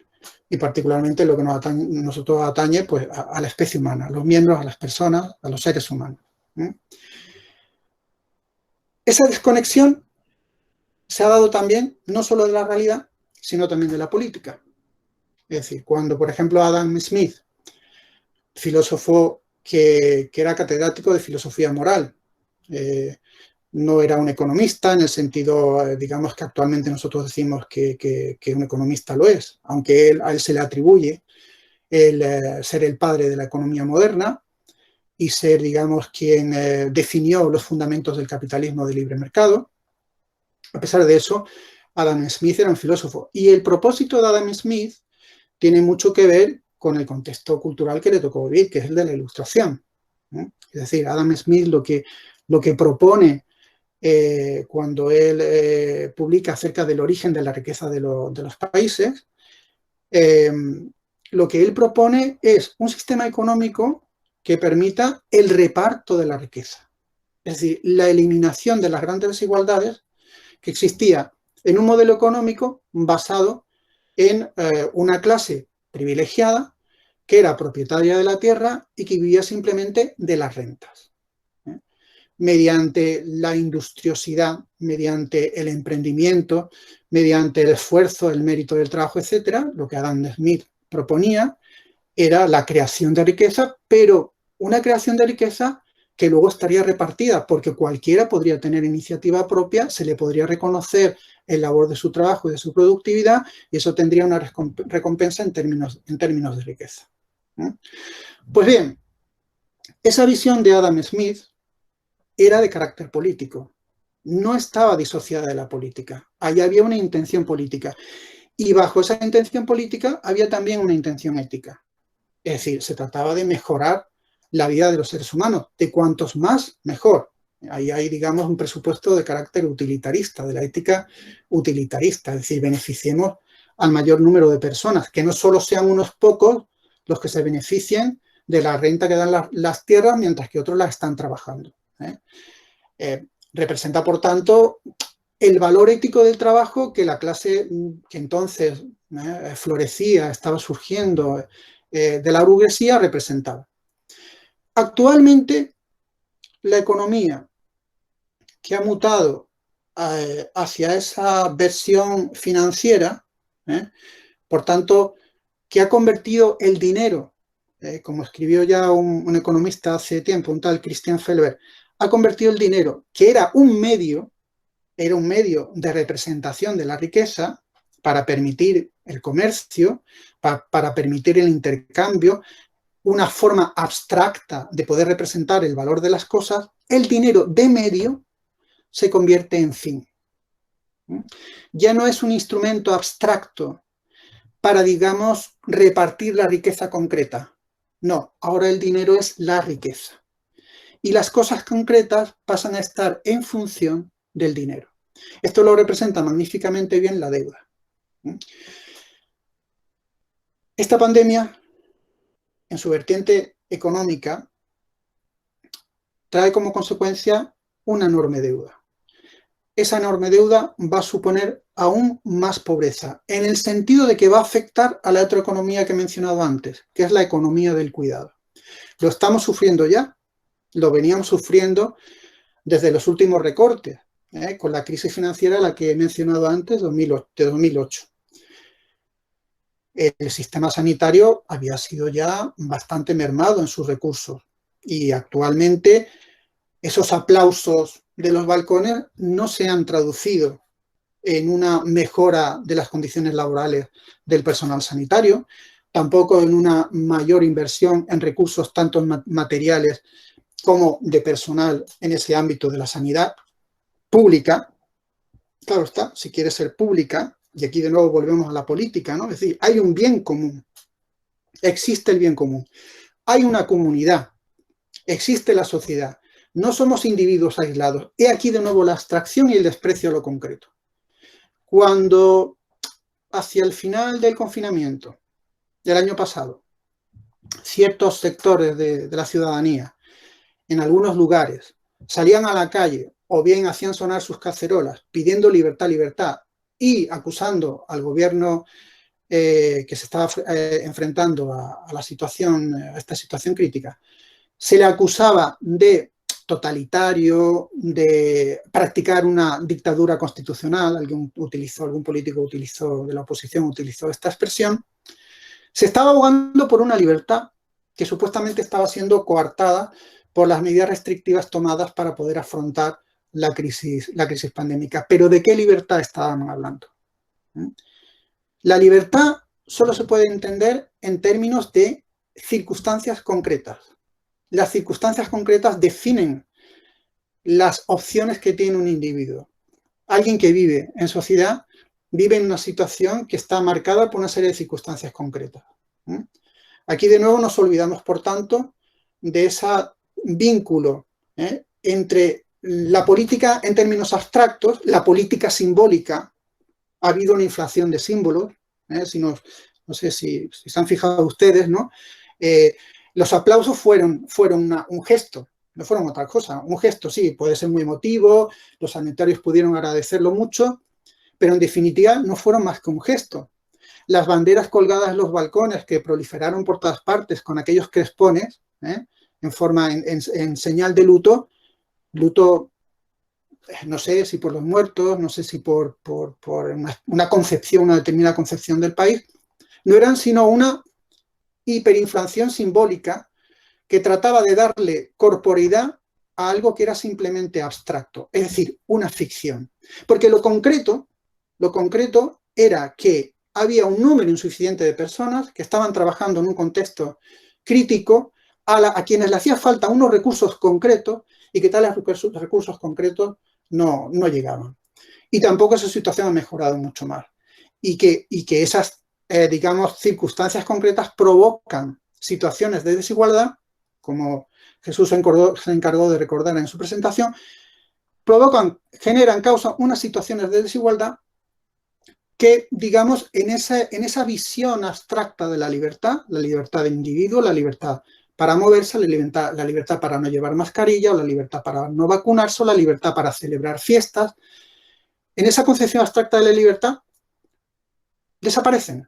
y particularmente lo que nosotros atañe pues, a la especie humana, a los miembros, a las personas, a los seres humanos. Esa desconexión se ha dado también no solo de la realidad, sino también de la política. Es decir, cuando, por ejemplo, Adam Smith, filósofo que era catedrático de filosofía moral, no era un economista en el sentido, digamos, que actualmente nosotros decimos que un economista lo es, aunque a él se le atribuye ser el padre de la economía moderna y ser, digamos, quien definió los fundamentos del capitalismo de libre mercado. A pesar de eso, Adam Smith era un filósofo. Y el propósito de Adam Smith tiene mucho que ver con el contexto cultural que le tocó vivir, que es el de la Ilustración. Es decir, Adam Smith lo que propone cuando él publica acerca del origen de la riqueza de los países, lo que él propone es un sistema económico que permita el reparto de la riqueza. Es decir, la eliminación de las grandes desigualdades que existía en un modelo económico basado en una clase privilegiada que era propietaria de la tierra y que vivía simplemente de las rentas. Mediante la industriosidad, mediante el emprendimiento, mediante el esfuerzo, el mérito del trabajo, etcétera, lo que Adam Smith proponía era la creación de riqueza, pero una creación de riqueza que luego estaría repartida, porque cualquiera podría tener iniciativa propia, se le podría reconocer el labor de su trabajo y de su productividad, y eso tendría una recompensa en términos de riqueza. Pues bien, esa visión de Adam Smith era de carácter político, no estaba disociada de la política, ahí había una intención política, y bajo esa intención política había también una intención ética. Es decir, se trataba de mejorar la vida de los seres humanos, de cuantos más, mejor. Ahí hay, digamos, un presupuesto de carácter utilitarista, de la ética utilitarista, es decir, beneficiemos al mayor número de personas, que no solo sean unos pocos los que se beneficien de la renta que dan las tierras, mientras que otros las están trabajando. Representa, por tanto, el valor ético del trabajo que la clase que entonces florecía, estaba surgiendo de la burguesía, representaba. Actualmente, la economía que ha mutado hacia esa versión financiera, por tanto, que ha convertido el dinero, como escribió ya un economista hace tiempo, un tal Christian Felber, ha convertido el dinero, que era un medio de representación de la riqueza para permitir el comercio, para permitir el intercambio, una forma abstracta de poder representar el valor de las cosas, el dinero de medio se convierte en fin. Ya no es un instrumento abstracto para, digamos, repartir la riqueza concreta. No, ahora el dinero es la riqueza. Y las cosas concretas pasan a estar en función del dinero. Esto lo representa magníficamente bien la deuda. Esta pandemia, en su vertiente económica, trae como consecuencia una enorme deuda. Esa enorme deuda va a suponer aún más pobreza, en el sentido de que va a afectar a la otra economía que he mencionado antes, que es la economía del cuidado. Lo estamos sufriendo ya, lo veníamos sufriendo desde los últimos recortes, con la crisis financiera, la que he mencionado antes, de 2008. El sistema sanitario había sido ya bastante mermado en sus recursos y actualmente esos aplausos de los balcones no se han traducido en una mejora de las condiciones laborales del personal sanitario, tampoco en una mayor inversión en recursos tanto materiales como de personal en ese ámbito de la sanidad pública. Claro está, si quiere ser pública, y aquí de nuevo volvemos a la política, ¿no? Es decir, hay un bien común, existe el bien común, hay una comunidad, existe la sociedad, no somos individuos aislados. He aquí de nuevo la abstracción y el desprecio a lo concreto. Cuando hacia el final del confinamiento del año pasado, ciertos sectores de la ciudadanía, en algunos lugares, salían a la calle o bien hacían sonar sus cacerolas pidiendo libertad, libertad, y acusando al gobierno que se estaba enfrentando a esta situación crítica, se le acusaba de totalitario, de practicar una dictadura constitucional, algún político de la oposición utilizó esta expresión, se estaba abogando por una libertad que supuestamente estaba siendo coartada por las medidas restrictivas tomadas para poder afrontar la crisis pandémica. ¿Pero de qué libertad estábamos hablando? La libertad solo se puede entender en términos de circunstancias concretas. Las circunstancias concretas definen las opciones que tiene un individuo. Alguien que vive en sociedad vive en una situación que está marcada por una serie de circunstancias concretas. Aquí de nuevo nos olvidamos, por tanto, de ese vínculo entre la política en términos abstractos, la política simbólica. Ha habido una inflación de símbolos. Si nos no sé si se han fijado ustedes, ¿no? Los aplausos fueron un gesto, no fueron otra cosa. Un gesto, sí, puede ser muy emotivo, los sanitarios pudieron agradecerlo mucho, pero en definitiva no fueron más que un gesto. Las banderas colgadas en los balcones que proliferaron por todas partes con aquellos crespones, en señal de luto, no sé si por los muertos, no sé si por una concepción, una determinada concepción del país, no eran sino una hiperinflación simbólica que trataba de darle corporeidad a algo que era simplemente abstracto, es decir, una ficción. Porque lo concreto era que había un número insuficiente de personas que estaban trabajando en un contexto crítico a quienes le hacía falta unos recursos concretos y que tales recursos concretos no llegaban. Y tampoco esa situación ha mejorado mucho más. Y que esas, digamos, circunstancias concretas provocan situaciones de desigualdad, como Jesús se encargó de recordar en su presentación, causan unas situaciones de desigualdad que, digamos, en esa visión abstracta de la libertad del individuo, la libertad para moverse, la libertad para no llevar mascarilla, o la libertad para no vacunarse, o la libertad para celebrar fiestas, en esa concepción abstracta de la libertad desaparecen,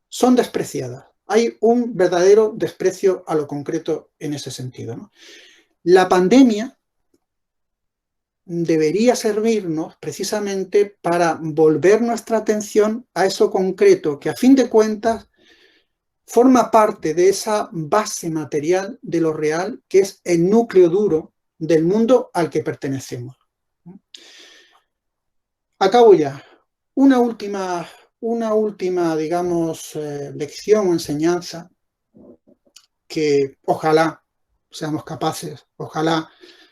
son despreciadas. Hay un verdadero desprecio a lo concreto en ese sentido, ¿no? La pandemia debería servirnos precisamente para volver nuestra atención a eso concreto que, a fin de cuentas, forma parte de esa base material de lo real, que es el núcleo duro del mundo al que pertenecemos. Acabo ya. Una última, digamos, lección o enseñanza que ojalá seamos capaces, ojalá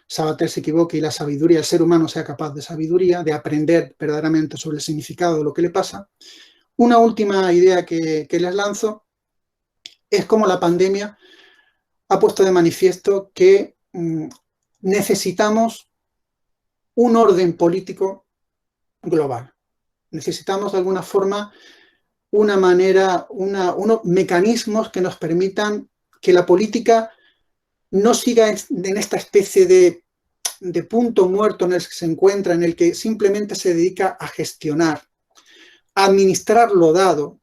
Sabater se equivoque y la sabiduría, el ser humano sea capaz de sabiduría, de aprender verdaderamente sobre el significado de lo que le pasa. Una última idea que les lanzo es cómo la pandemia ha puesto de manifiesto que necesitamos un orden político global. Necesitamos de alguna forma unos mecanismos que nos permitan que la política no siga en esta especie de punto muerto en el que se encuentra, en el que simplemente se dedica a gestionar, a administrar lo dado,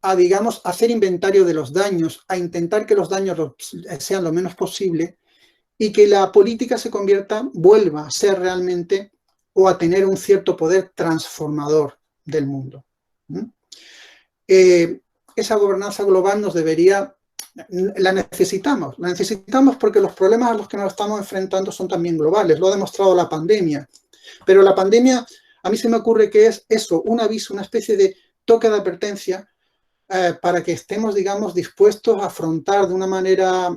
a, digamos, hacer inventario de los daños, a intentar que los daños sean lo menos posible, y que la política vuelva a ser realmente o a tener un cierto poder transformador del mundo. Esa gobernanza global la necesitamos porque los problemas a los que nos estamos enfrentando son también globales, lo ha demostrado la pandemia, pero la pandemia a mí se me ocurre que es eso, un aviso, una especie de toque de advertencia para que estemos, digamos, dispuestos a afrontar de una manera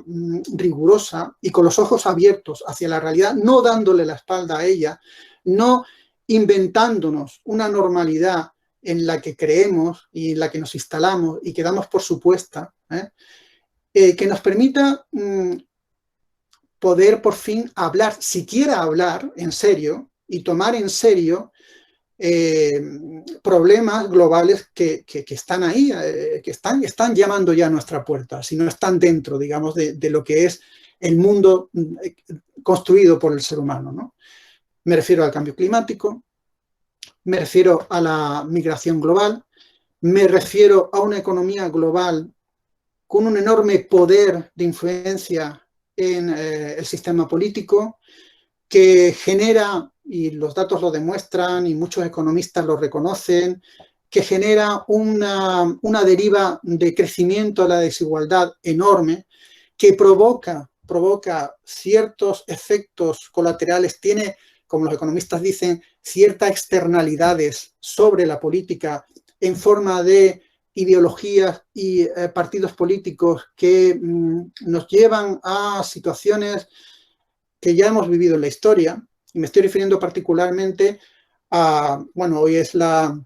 rigurosa y con los ojos abiertos hacia la realidad, no dándole la espalda a ella, no inventándonos una normalidad en la que creemos y en la que nos instalamos y que damos por supuesta, que nos permita poder por fin hablar, siquiera hablar en serio y tomar en serio problemas globales que están ahí, que están llamando ya a nuestra puerta, si no están dentro, digamos, de lo que es el mundo construido por el ser humano, ¿no? Me refiero al cambio climático, me refiero a la migración global, me refiero a una economía global con un enorme poder de influencia en el sistema político, que genera, y los datos lo demuestran y muchos economistas lo reconocen, que genera una deriva de crecimiento a la desigualdad enorme, que provoca ciertos efectos colaterales, tiene, como los economistas dicen, ciertas externalidades sobre la política en forma de ideologías y partidos políticos que nos llevan a situaciones que ya hemos vivido en la historia, y me estoy refiriendo particularmente a, bueno, hoy es la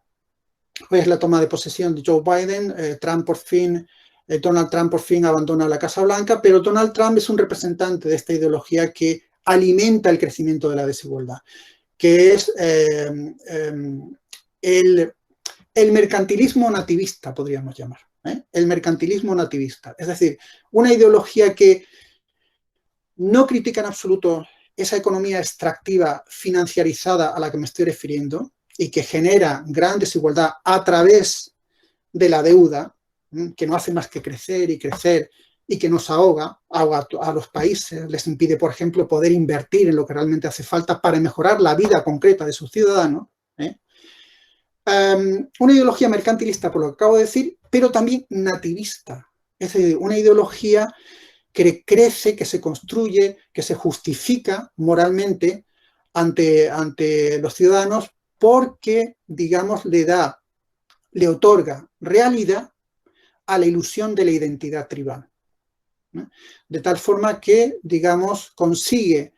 toma de posesión de Joe Biden, Donald Trump por fin abandona la Casa Blanca, pero Donald Trump es un representante de esta ideología que alimenta el crecimiento de la desigualdad, que es el mercantilismo nativista, podríamos llamar. el mercantilismo nativista. Es decir, una ideología que no critica en absoluto esa economía extractiva financiarizada a la que me estoy refiriendo y que genera gran desigualdad a través de la deuda, que no hace más que crecer y crecer y que nos ahoga a los países, les impide, por ejemplo, poder invertir en lo que realmente hace falta para mejorar la vida concreta de sus ciudadanos. Una ideología mercantilista, por lo que acabo de decir, pero también nativista. Es decir, una ideología que crece, que se construye, que se justifica moralmente ante los ciudadanos porque, digamos, le otorga realidad a la ilusión de la identidad tribal. De tal forma que, digamos, consigue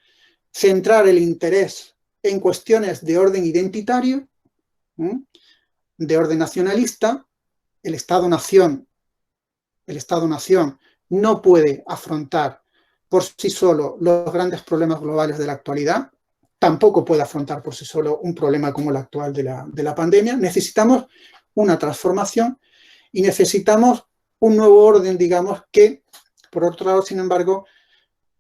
centrar el interés en cuestiones de orden identitario, de orden nacionalista. El Estado-nación no puede afrontar por sí solo los grandes problemas globales de la actualidad, tampoco puede afrontar por sí solo un problema como el actual de la pandemia. Necesitamos una transformación y necesitamos un nuevo orden, digamos, que, por otro lado, sin embargo,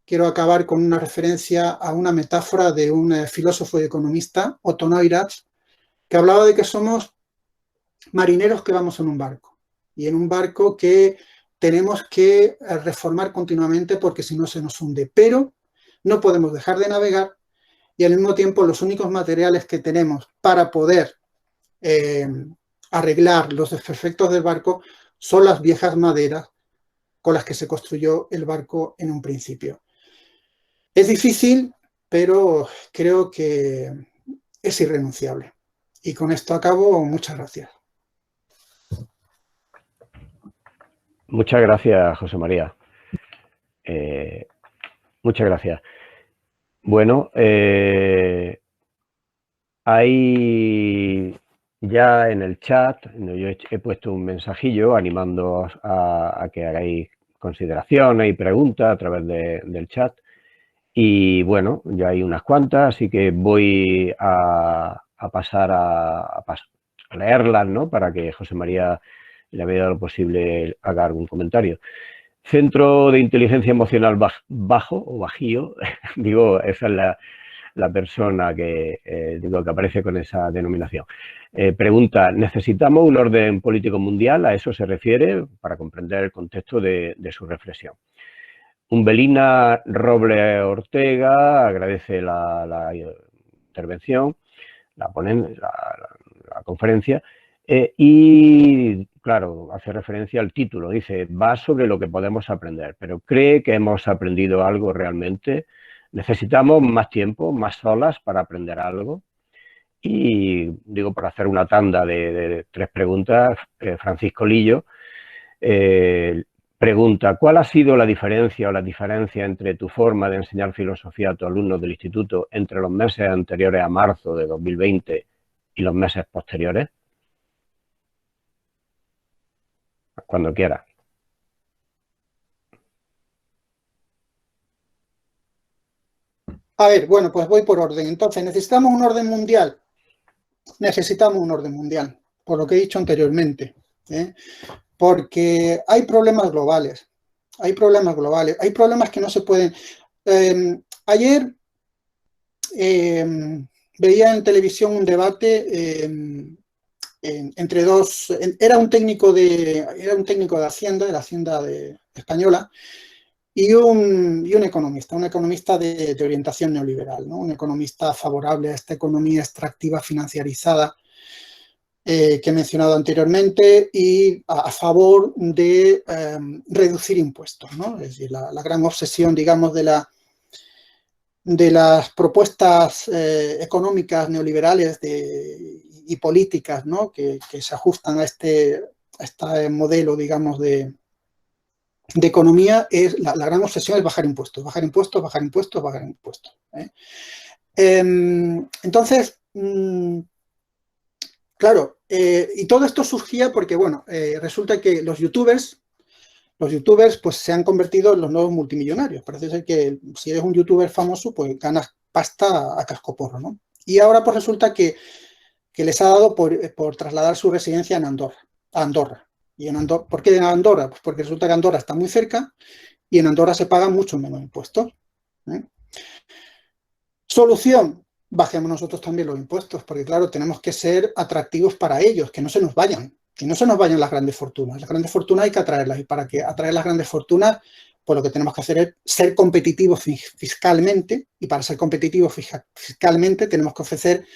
quiero acabar con una referencia a una metáfora de un filósofo y economista, Otto Neurath, que hablaba de que somos marineros que vamos en un barco, y en un barco que tenemos que reformar continuamente porque si no se nos hunde, pero no podemos dejar de navegar y al mismo tiempo los únicos materiales que tenemos para poder arreglar los desperfectos del barco son las viejas maderas con las que se construyó el barco en un principio. Es difícil, pero creo que es irrenunciable. Y con esto acabo. Muchas gracias. Muchas gracias, José María. Muchas gracias. Bueno, hay ya en el chat, yo he puesto un mensajillo animando a que hagáis consideraciones y preguntas a través del chat. Y bueno, ya hay unas cuantas, así que voy a pasar a leerlas, ¿no? Para que José María, le había dado lo posible, haga algún comentario. Centro de Inteligencia Emocional Bajo o Bajío, digo, esa es la persona que, digo, que aparece con esa denominación. Pregunta, ¿necesitamos un orden político mundial? A eso se refiere para comprender el contexto de su reflexión. Umbelina Robles Ortega agradece la intervención, la conferencia, y claro, hace referencia al título, dice, va sobre lo que podemos aprender, pero ¿cree que hemos aprendido algo realmente? ¿Necesitamos más tiempo, más horas para aprender algo? Y digo, por hacer una tanda de 3 preguntas, Francisco Lillo pregunta, ¿cuál ha sido la diferencia o la diferencia entre tu forma de enseñar filosofía a tus alumnos del instituto entre los meses anteriores a marzo de 2020 y los meses posteriores? Cuando quiera. A ver, bueno, pues voy por orden. Entonces, ¿necesitamos un orden mundial? Necesitamos un orden mundial, por lo que he dicho anteriormente, porque hay problemas globales, hay problemas que no se pueden... ayer veía en televisión un debate entre dos... Era un técnico de Hacienda, de la Hacienda española, y un economista de orientación neoliberal, ¿no? Un economista favorable a esta economía extractiva financiarizada que he mencionado anteriormente y a favor de reducir impuestos, ¿no? Es decir, la gran obsesión, digamos, de las propuestas económicas neoliberales y políticas, ¿no? que se ajustan a este modelo, digamos, de economía, es la gran obsesión es bajar impuestos, bajar impuestos, bajar impuestos, bajar impuestos. Entonces, claro, y todo esto surgía porque, bueno, resulta que los youtubers pues se han convertido en los nuevos multimillonarios. Parece ser que si eres un youtuber famoso, pues ganas pasta a cascoporro, ¿no? Y ahora pues resulta que les ha dado por trasladar su residencia a Andorra. Y en Andorra, ¿por qué en Andorra? Pues porque resulta que Andorra está muy cerca y en Andorra se pagan mucho menos impuestos. Solución, bajemos nosotros también los impuestos, porque claro, tenemos que ser atractivos para ellos, que no se nos vayan, que no se nos vayan las grandes fortunas. Las grandes fortunas hay que atraerlas y para que atraer las grandes fortunas, pues lo que tenemos que hacer es ser competitivos fiscalmente y para ser competitivos fiscalmente tenemos que ofrecer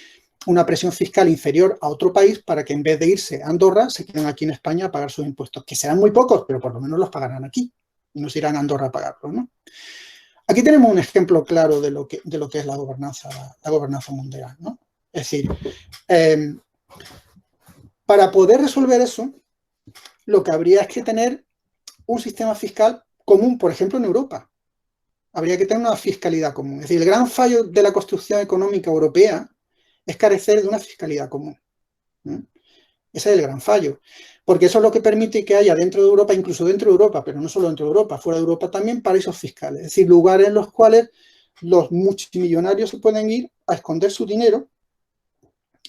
una presión fiscal inferior a otro país para que en vez de irse a Andorra se queden aquí en España a pagar sus impuestos, que serán muy pocos, pero por lo menos los pagarán aquí y no se irán a Andorra a pagarlos, ¿no? Aquí tenemos un ejemplo claro de lo que es la gobernanza mundial, ¿no? Es decir, para poder resolver eso, lo que habría es que tener un sistema fiscal común, por ejemplo, en Europa. Habría que tener una fiscalidad común. Es decir, el gran fallo de la construcción económica europea es carecer de una fiscalidad común. Ese es el gran fallo. Porque eso es lo que permite que haya dentro de Europa, incluso dentro de Europa, pero no solo dentro de Europa, fuera de Europa también, paraísos fiscales. Es decir, lugares en los cuales los multimillonarios se pueden ir a esconder su dinero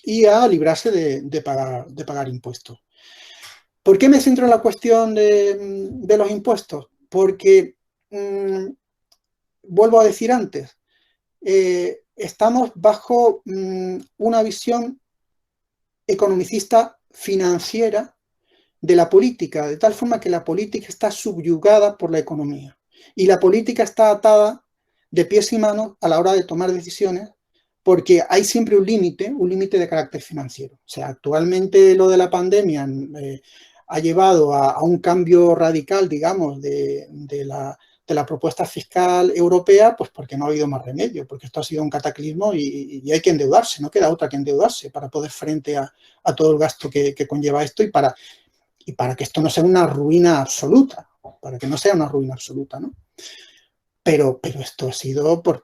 y a librarse de pagar impuestos. ¿Por qué me centro en la cuestión de los impuestos? Porque, vuelvo a decir antes, estamos bajo una visión economicista financiera de la política, de tal forma que la política está subyugada por la economía y la política está atada de pies y manos a la hora de tomar decisiones porque hay siempre un límite de carácter financiero. O sea, actualmente lo de la pandemia ha llevado a un cambio radical, digamos, de la propuesta fiscal europea, pues porque no ha habido más remedio, porque esto ha sido un cataclismo y hay que endeudarse, no queda otra que endeudarse para poder frente a todo el gasto que conlleva esto y para que esto no sea una ruina absoluta, ¿no? Pero esto ha sido por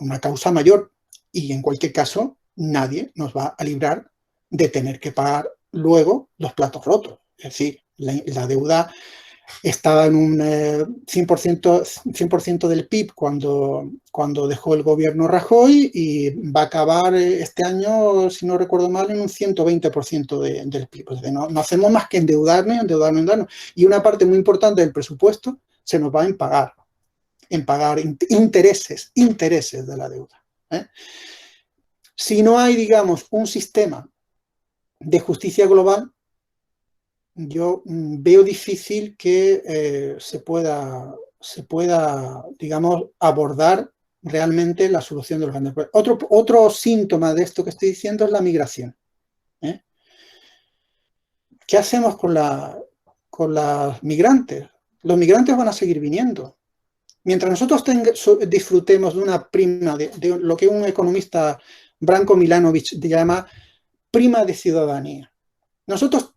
una causa mayor y en cualquier caso nadie nos va a librar de tener que pagar luego los platos rotos. Es decir, la deuda estaba en un 100% del PIB cuando dejó el gobierno Rajoy y va a acabar este año, si no recuerdo mal, en un 120% del PIB. O sea, no hacemos más que endeudarnos. Y una parte muy importante del presupuesto se nos va en pagar intereses de la deuda. Si no hay, digamos, un sistema de justicia global, yo veo difícil que se pueda, digamos, abordar realmente la solución de los grandes problemas. Otro síntoma de esto que estoy diciendo es la migración. ¿Qué hacemos con las migrantes? Los migrantes van a seguir viniendo. Mientras nosotros disfrutemos de una prima, de lo que un economista, Branko Milanovic, llama prima de ciudadanía. Nosotros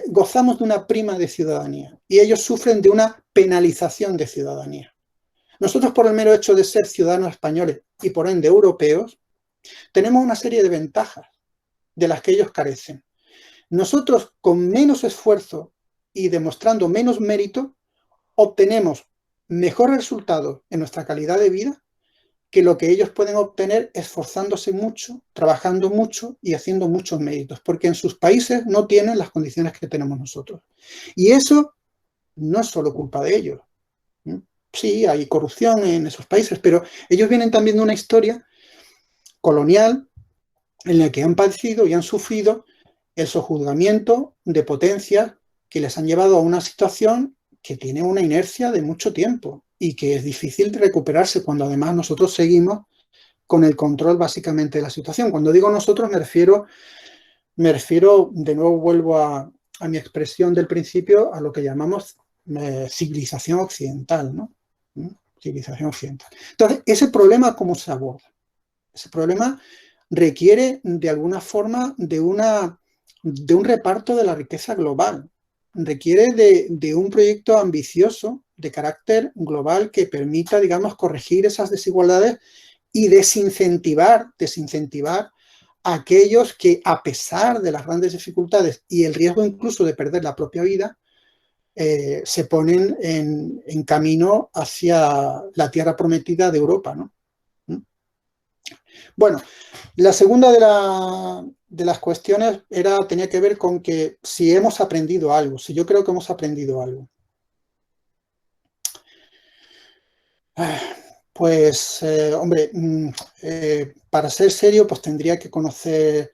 gozamos de una prima de ciudadanía y ellos sufren de una penalización de ciudadanía. Nosotros, por el mero hecho de ser ciudadanos españoles y por ende europeos, tenemos una serie de ventajas de las que ellos carecen. Nosotros, con menos esfuerzo y demostrando menos mérito, obtenemos mejores resultados en nuestra calidad de vida que lo que ellos pueden obtener esforzándose mucho, trabajando mucho y haciendo muchos méritos, porque en sus países no tienen las condiciones que tenemos nosotros. Y eso no es solo culpa de ellos. Sí, hay corrupción en esos países, pero ellos vienen también de una historia colonial en la que han padecido y han sufrido el sojuzgamiento de potencias que les han llevado a una situación que tiene una inercia de mucho tiempo y que es difícil de recuperarse cuando además nosotros seguimos con el control básicamente de la situación. Cuando digo nosotros me refiero, de nuevo vuelvo a mi expresión del principio, a lo que llamamos civilización occidental, ¿no? Civilización occidental. Entonces, ese problema, ¿cómo se aborda? Ese problema requiere de alguna forma de un reparto de la riqueza global. Requiere de un proyecto ambicioso de carácter global que permita, digamos, corregir esas desigualdades y desincentivar a aquellos que, a pesar de las grandes dificultades y el riesgo incluso de perder la propia vida, se ponen en camino hacia la tierra prometida de Europa, ¿no? Bueno, la segunda las cuestiones tenía que ver con que si hemos aprendido algo, si yo creo que hemos aprendido algo. Pues, hombre, para ser serio, pues tendría que conocer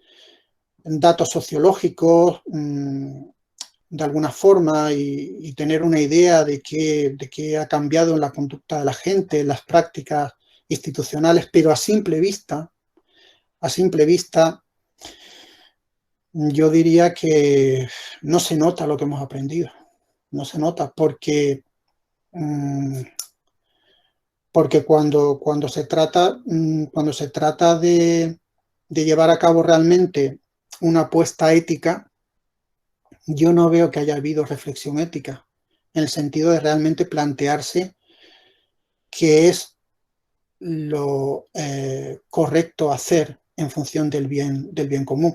datos sociológicos de alguna forma y tener una idea de qué ha cambiado en la conducta de la gente, en las prácticas institucionales, pero a simple vista, yo diría que no se nota lo que hemos aprendido. No se nota porque cuando se trata de llevar a cabo realmente una apuesta ética, yo no veo que haya habido reflexión ética, en el sentido de realmente plantearse qué es lo correcto hacer en función del bien común.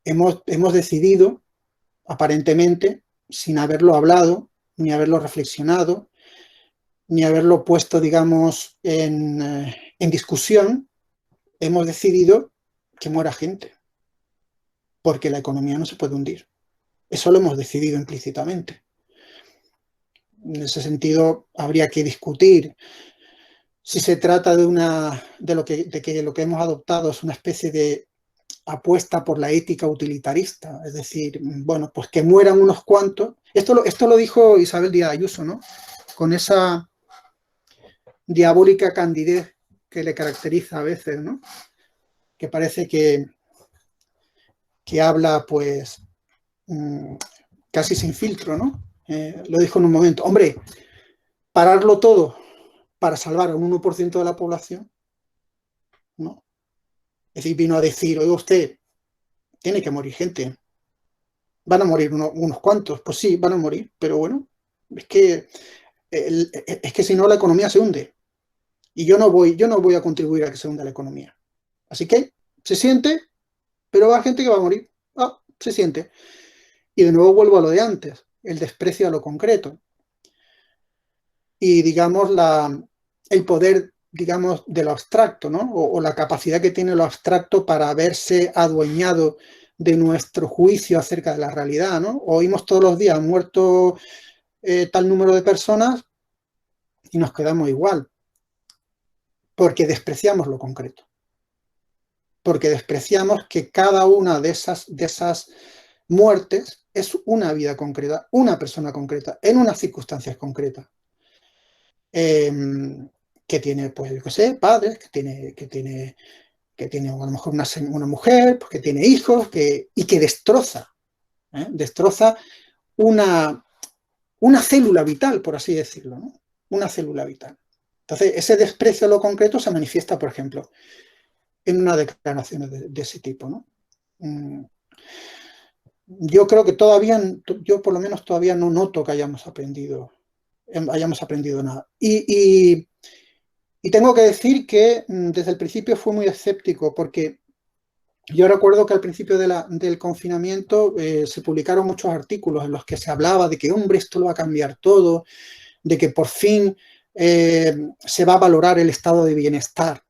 Hemos decidido, aparentemente, sin haberlo hablado, ni haberlo reflexionado, ni haberlo puesto, digamos, en discusión, hemos decidido que muera gente, porque la economía no se puede hundir. Eso lo hemos decidido implícitamente. En ese sentido, habría que discutir si se trata de que lo que hemos adoptado es una especie de apuesta por la ética utilitarista, es decir, bueno, pues que mueran unos cuantos. Esto lo dijo Isabel Díaz Ayuso, ¿no? Con esa diabólica candidez que le caracteriza a veces, ¿no? Que parece que habla, pues, casi sin filtro, ¿no? Lo dijo en un momento, hombre, pararlo todo para salvar a un 1% de la población, ¿no? Es decir, vino a decir, oiga usted, tiene que morir gente. Van a morir unos cuantos, pues sí, van a morir, pero bueno, es que si no la economía se hunde. Y yo no voy a contribuir a que se hunda la economía. Así que se siente, pero va gente que va a morir. Se siente. Y de nuevo vuelvo a lo de antes, el desprecio a lo concreto. Y digamos el poder, digamos, de lo abstracto, ¿no? O la capacidad que tiene lo abstracto para haberse adueñado de nuestro juicio acerca de la realidad, ¿no? Oímos todos los días, han muerto tal número de personas y nos quedamos igual, porque despreciamos lo concreto. Porque despreciamos que cada una de esas muertes es una vida concreta, una persona concreta, en unas circunstancias concretas. Que tiene, pues, yo qué sé, padres, que tiene a lo mejor una mujer, pues, que tiene hijos, y que destroza una célula vital, por así decirlo, ¿no? Una célula vital. Entonces, ese desprecio a lo concreto se manifiesta, por ejemplo, en una declaración de ese tipo, ¿no? Yo creo que yo por lo menos todavía no noto que hayamos aprendido nada. Y tengo que decir que desde el principio fui muy escéptico, porque yo recuerdo que al principio del confinamiento se publicaron muchos artículos en los que se hablaba de que, hombre, esto lo va a cambiar todo, de que por fin se va a valorar el estado de bienestar,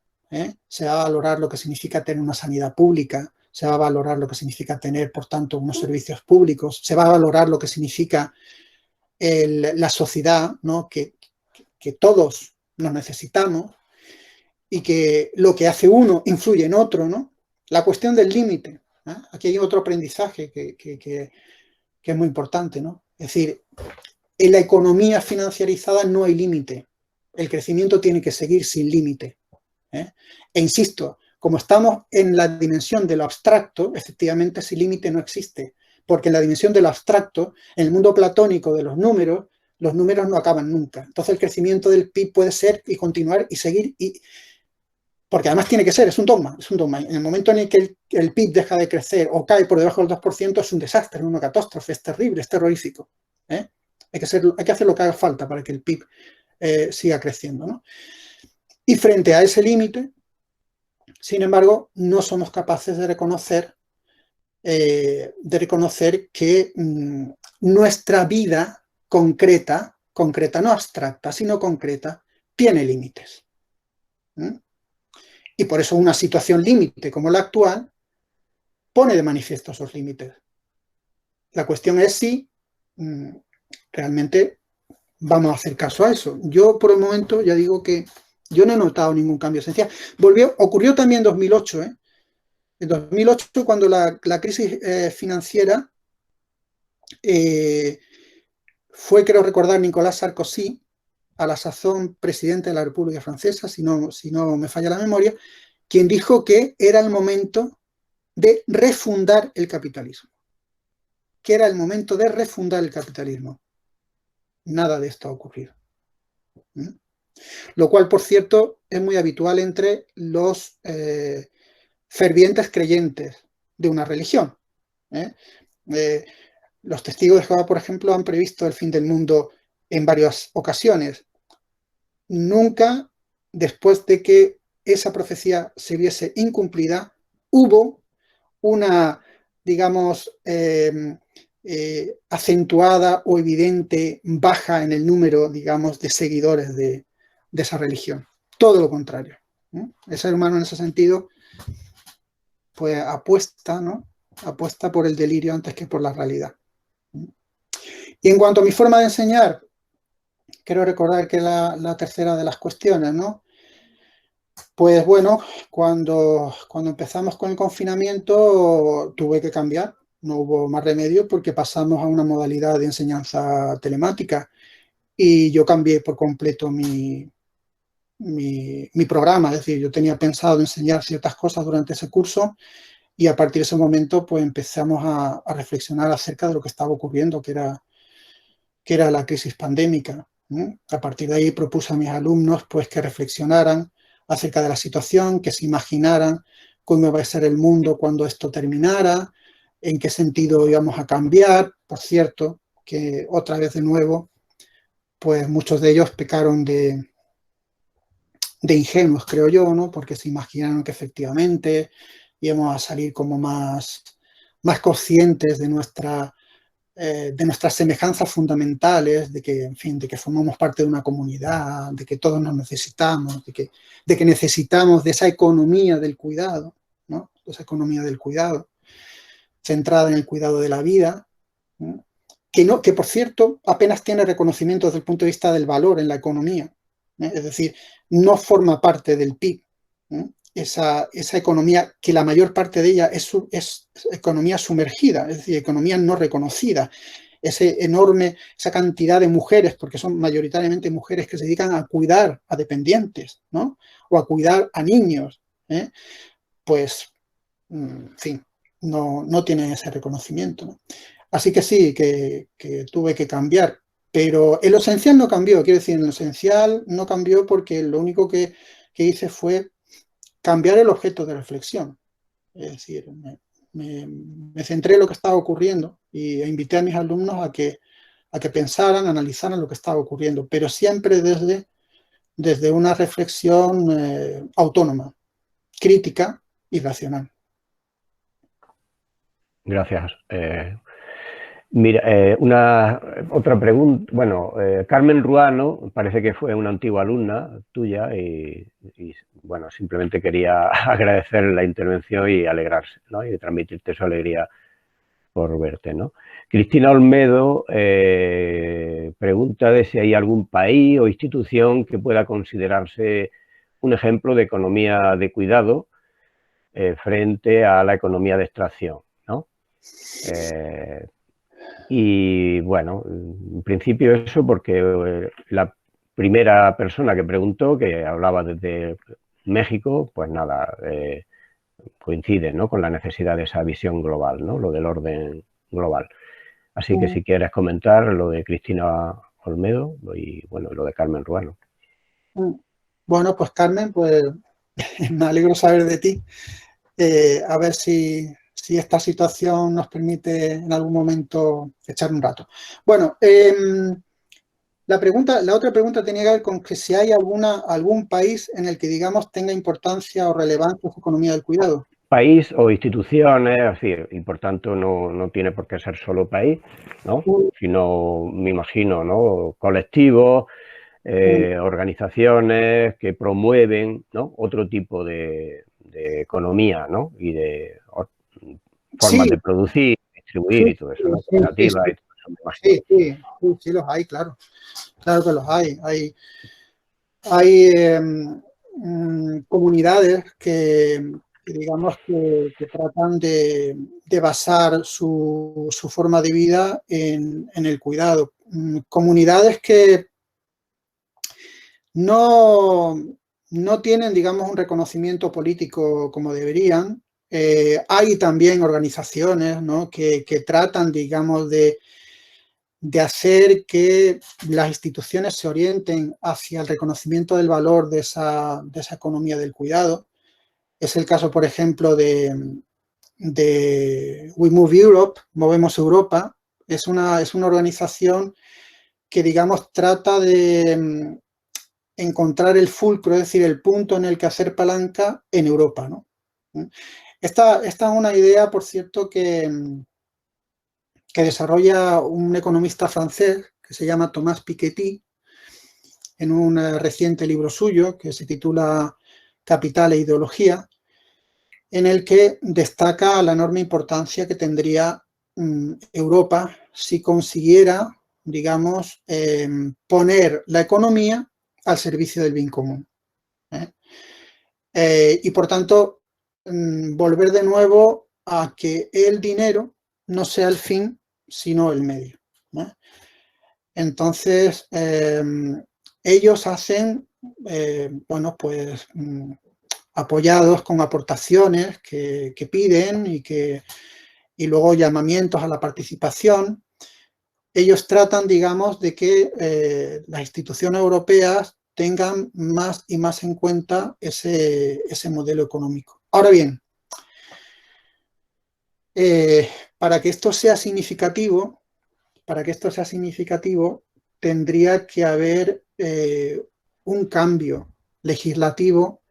se va a valorar lo que significa tener una sanidad pública, se va a valorar lo que significa tener, por tanto, unos servicios públicos, se va a valorar lo que significa la sociedad, ¿no? que todos nos necesitamos y que lo que hace uno influye en otro, ¿no? La cuestión del límite. Aquí hay otro aprendizaje que es muy importante, ¿no? Es decir, en la economía financiarizada no hay límite. El crecimiento tiene que seguir sin límite. E insisto, como estamos en la dimensión de lo abstracto, efectivamente ese límite no existe, porque en la dimensión de lo abstracto, en el mundo platónico de los números no acaban nunca. Entonces el crecimiento del PIB puede ser y continuar y seguir, porque además tiene que ser, es un dogma. En el momento en el que el PIB deja de crecer o cae por debajo del 2%, es un desastre, es una catástrofe, es terrible, es terrorífico. Hay que hacer lo que haga falta para que el PIB siga creciendo, ¿no? Y frente a ese límite, sin embargo, no somos capaces de reconocer que nuestra vida concreta, no abstracta, sino concreta, tiene límites. Y por eso una situación límite como la actual pone de manifiesto esos límites. La cuestión es si realmente vamos a hacer caso a eso. Yo, por el momento, ya digo que yo no he notado ningún cambio esencial. Ocurrió también en 2008, ¿eh? En 2008, cuando la crisis financiera fue, creo recordar, Nicolás Sarkozy, a la sazón presidente de la República Francesa, si no me falla la memoria, quien dijo que era el momento de refundar el capitalismo. Que era el momento de refundar el capitalismo. Nada de esto ha ocurrido. Lo cual, por cierto, es muy habitual entre los fervientes creyentes de una religión. Los testigos de Jehová, por ejemplo, han previsto el fin del mundo en varias ocasiones. Nunca, después de que esa profecía se viese incumplida, hubo una, digamos, acentuada o evidente baja en el número, digamos, de seguidores de esa religión. Todo lo contrario. El ser humano en ese sentido, pues apuesta, ¿no? Apuesta por el delirio antes que por la realidad. Y en cuanto a mi forma de enseñar, quiero recordar que la tercera de las cuestiones, ¿no? Pues bueno, cuando empezamos con el confinamiento tuve que cambiar, no hubo más remedio porque pasamos a una modalidad de enseñanza telemática y yo cambié por completo mi programa, es decir, yo tenía pensado enseñar ciertas cosas durante ese curso y a partir de ese momento pues empezamos a reflexionar acerca de lo que estaba ocurriendo, que era la crisis pandémica. A partir de ahí propuse a mis alumnos pues que reflexionaran acerca de la situación, que se imaginaran cómo iba a ser el mundo cuando esto terminara, en qué sentido íbamos a cambiar. Por cierto, que otra vez de nuevo, pues muchos de ellos pecaron de ingenuos, creo yo, ¿no? Porque se imaginaron que efectivamente íbamos a salir como más conscientes de nuestras semejanzas fundamentales, de que, en fin, de que formamos parte de una comunidad, de que todos nos necesitamos, de que necesitamos de esa economía del cuidado, ¿no? Esa economía del cuidado, centrada en el cuidado de la vida, ¿no? Que por cierto apenas tiene reconocimiento desde el punto de vista del valor en la economía, ¿eh? Es decir, no forma parte del PIB, ¿eh? Esa economía, que la mayor parte de ella es economía sumergida, es decir, economía no reconocida. Esa cantidad de mujeres, porque son mayoritariamente mujeres que se dedican a cuidar a dependientes, ¿no? O a cuidar a niños, ¿eh? Pues, en fin, no tienen ese reconocimiento, ¿no? Así que sí, que tuve que cambiar. Pero en lo esencial no cambió, quiero decir, en lo esencial no cambió porque lo único que hice fue cambiar el objeto de reflexión. Es decir, me centré en lo que estaba ocurriendo e invité a mis alumnos a que pensaran, analizaran lo que estaba ocurriendo, pero siempre desde una reflexión autónoma, crítica y racional. Gracias. Mira, otra pregunta. Bueno, Carmen Ruano parece que fue una antigua alumna tuya y bueno, simplemente quería agradecer la intervención y alegrarse, ¿no? Y transmitirte su alegría por verte, ¿no? Cristina Olmedo pregunta de si hay algún país o institución que pueda considerarse un ejemplo de economía de cuidado frente a la economía de extracción, ¿no? Y bueno, en principio eso porque la primera persona que preguntó, que hablaba desde México, pues nada, coincide, ¿no?, con la necesidad de esa visión global, ¿no?, lo del orden global. Así que si quieres comentar lo de Cristina Olmedo y bueno, lo de Carmen Ruano. Bueno, pues Carmen, pues me alegro saber de ti. A ver si esta situación nos permite en algún momento echar un rato. Bueno, la otra pregunta tenía que ver con que si hay algún país en el que, digamos, tenga importancia o relevancia su economía del cuidado. País o instituciones, así, y por tanto no tiene por qué ser solo país, ¿no? Sino, me imagino, ¿no?, colectivos, organizaciones que promueven, ¿no?, otro tipo de economía, ¿no?, y de formas Sí, de producir, distribuir y todo eso, ¿no? sí, sí, Cooperativas y todo eso, me imagino. sí, los hay, claro. Claro que los hay. Hay comunidades que digamos que tratan de basar su forma de vida en el cuidado. Comunidades que no, no tienen, digamos, un reconocimiento político como deberían. Hay también organizaciones, ¿no?, que tratan, digamos, de hacer que las instituciones se orienten hacia el reconocimiento del valor de esa economía del cuidado. Es el caso, por ejemplo, de We Move Europe, Movemos Europa. Es una organización que, digamos, trata de encontrar el fulcro, es decir, el punto en el que hacer palanca en Europa, ¿no? Esta es una idea, por cierto, que desarrolla un economista francés que se llama Thomas Piketty en un reciente libro suyo que se titula Capital e Ideología, en el que destaca la enorme importancia que tendría Europa si consiguiera, digamos, poner la economía al servicio del bien común. Y por tanto, volver de nuevo a que el dinero no sea el fin, sino el medio. Entonces, ellos hacen, bueno, pues apoyados con aportaciones que piden y luego llamamientos a la participación, ellos tratan, digamos, de que las instituciones europeas tengan más y más en cuenta ese modelo económico. Ahora bien, para que esto sea significativo, tendría que haber un cambio legislativo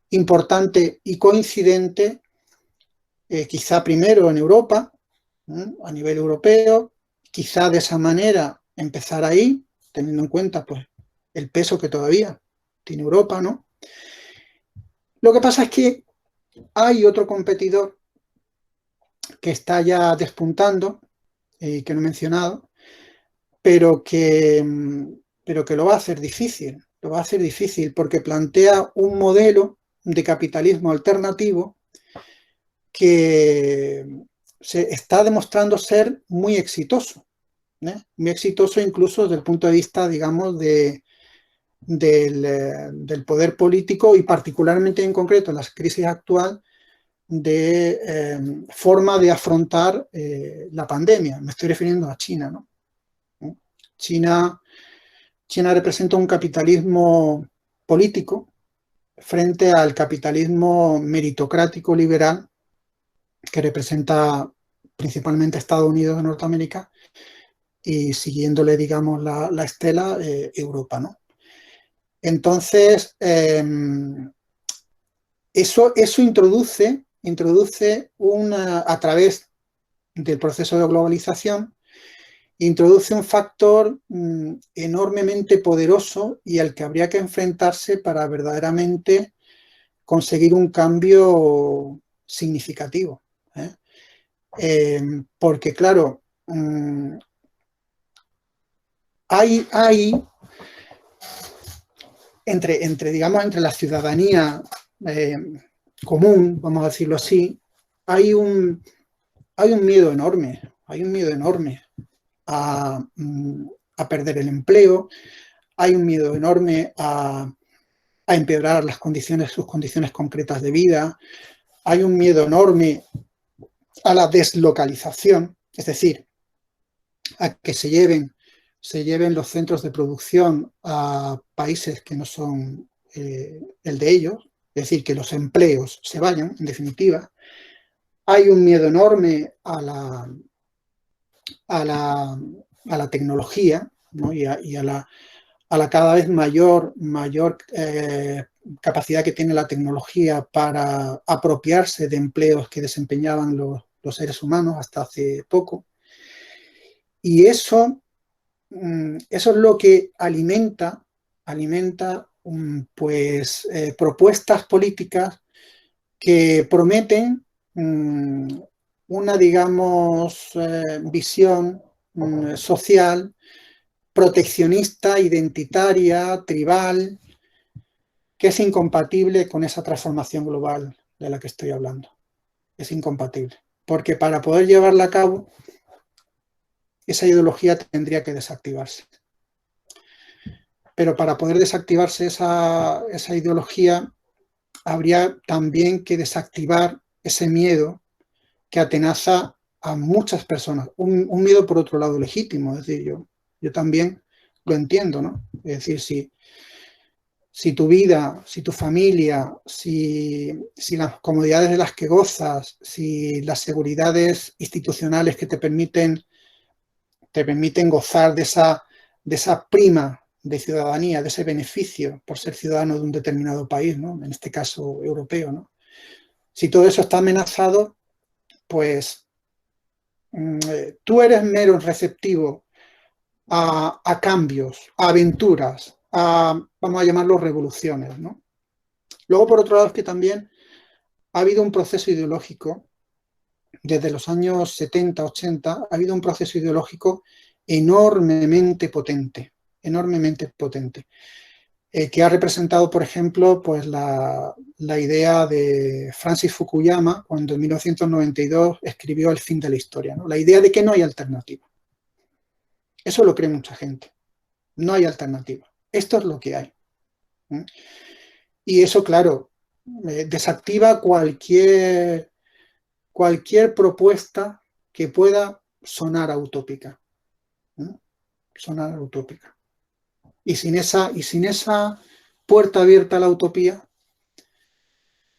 importante y coincidente, quizá primero en Europa, a nivel europeo, quizá de esa manera empezar ahí, teniendo en cuenta pues el peso que todavía tiene Europa, ¿no? Lo que pasa es que hay otro competidor que está ya despuntando, que no he mencionado, pero que lo va a hacer difícil. Lo va a hacer difícil porque plantea un modelo de capitalismo alternativo que se está demostrando ser muy exitoso. Muy exitoso incluso desde el punto de vista, digamos, del poder político y particularmente en concreto en la crisis actual de forma de afrontar la pandemia. Me estoy refiriendo a China, ¿no? China representa un capitalismo político frente al capitalismo meritocrático liberal que representa principalmente Estados Unidos de Norteamérica y siguiéndole, digamos, la estela, Europa, ¿no? Entonces, eso introduce a través del proceso de globalización, introduce un factor enormemente poderoso y al que habría que enfrentarse para verdaderamente conseguir un cambio significativo. Porque, claro, hay entre la ciudadanía común, vamos a decirlo así, hay un miedo enorme, a perder el empleo, hay un miedo enorme a empeorar sus condiciones concretas de vida, hay un miedo enorme a la deslocalización, es decir, a que se lleven los centros de producción a países que no son el de ellos, es decir, que los empleos se vayan, en definitiva. Hay un miedo enorme a la tecnología, ¿no? y a la cada vez mayor capacidad que tiene la tecnología para apropiarse de empleos que desempeñaban los seres humanos hasta hace poco. Y eso es lo que alimenta pues, propuestas políticas que prometen digamos, visión social, proteccionista, identitaria, tribal, que es incompatible con esa transformación global de la que estoy hablando. Es incompatible. Porque para poder llevarla a cabo, esa ideología tendría que desactivarse. Pero para poder desactivarse esa ideología, habría también que desactivar ese miedo que atenaza a muchas personas. Un miedo, por otro lado, legítimo. Es decir, yo también lo entiendo, ¿no? Es decir, si tu vida, si tu familia, si las comodidades de las que gozas, si las seguridades institucionales que te permiten gozar de esa prima de ciudadanía, de ese beneficio por ser ciudadano de un determinado país, ¿no? En este caso europeo, ¿no? Si todo eso está amenazado, pues tú eres mero receptivo a cambios, a aventuras, vamos a llamarlo revoluciones, ¿no? Luego, por otro lado, es que también ha habido un proceso ideológico, desde los años 70, 80, ha habido un proceso ideológico enormemente potente, que ha representado, por ejemplo, pues la idea de Francis Fukuyama, cuando en 1992 escribió El fin de la historia, ¿no? La idea de que no hay alternativa. Eso lo cree mucha gente. No hay alternativa. Esto es lo que hay. Y eso, claro, desactiva cualquier propuesta que pueda sonar utópica. Sonar utópica. Y sin esa puerta abierta a la utopía,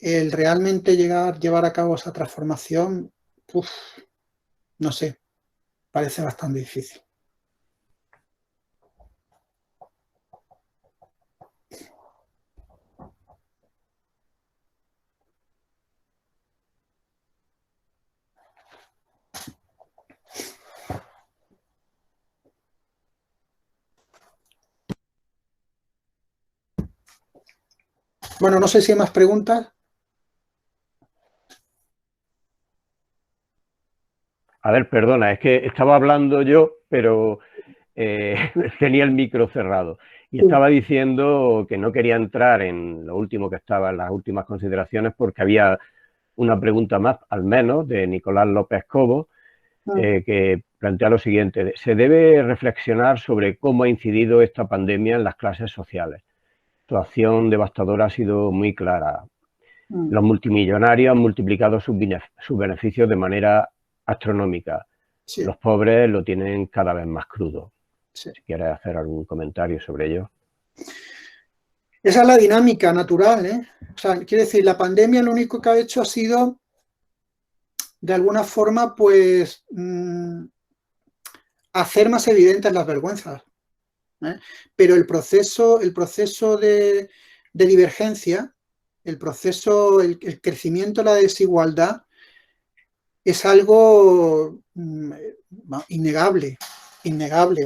el realmente llevar a cabo esa transformación, no sé, parece bastante difícil. Bueno, no sé si hay más preguntas. A ver, perdona, es que estaba hablando yo, pero tenía el micro cerrado. Y estaba diciendo que no quería entrar en lo último que estaba, en las últimas consideraciones, porque había una pregunta más, al menos, de Nicolás López Cobo, que plantea lo siguiente: se debe reflexionar sobre cómo ha incidido esta pandemia en las clases sociales. Su acción devastadora ha sido muy clara. Los multimillonarios han multiplicado sus beneficios de manera astronómica. Sí. Los pobres lo tienen cada vez más crudo. Sí. Si quieres hacer algún comentario sobre ello. Esa es la dinámica natural, ¿eh? O sea, quiere decir, la pandemia lo único que ha hecho ha sido, de alguna forma, pues, hacer más evidentes las vergüenzas, ¿eh? Pero el proceso de divergencia, el crecimiento de la desigualdad es algo innegable,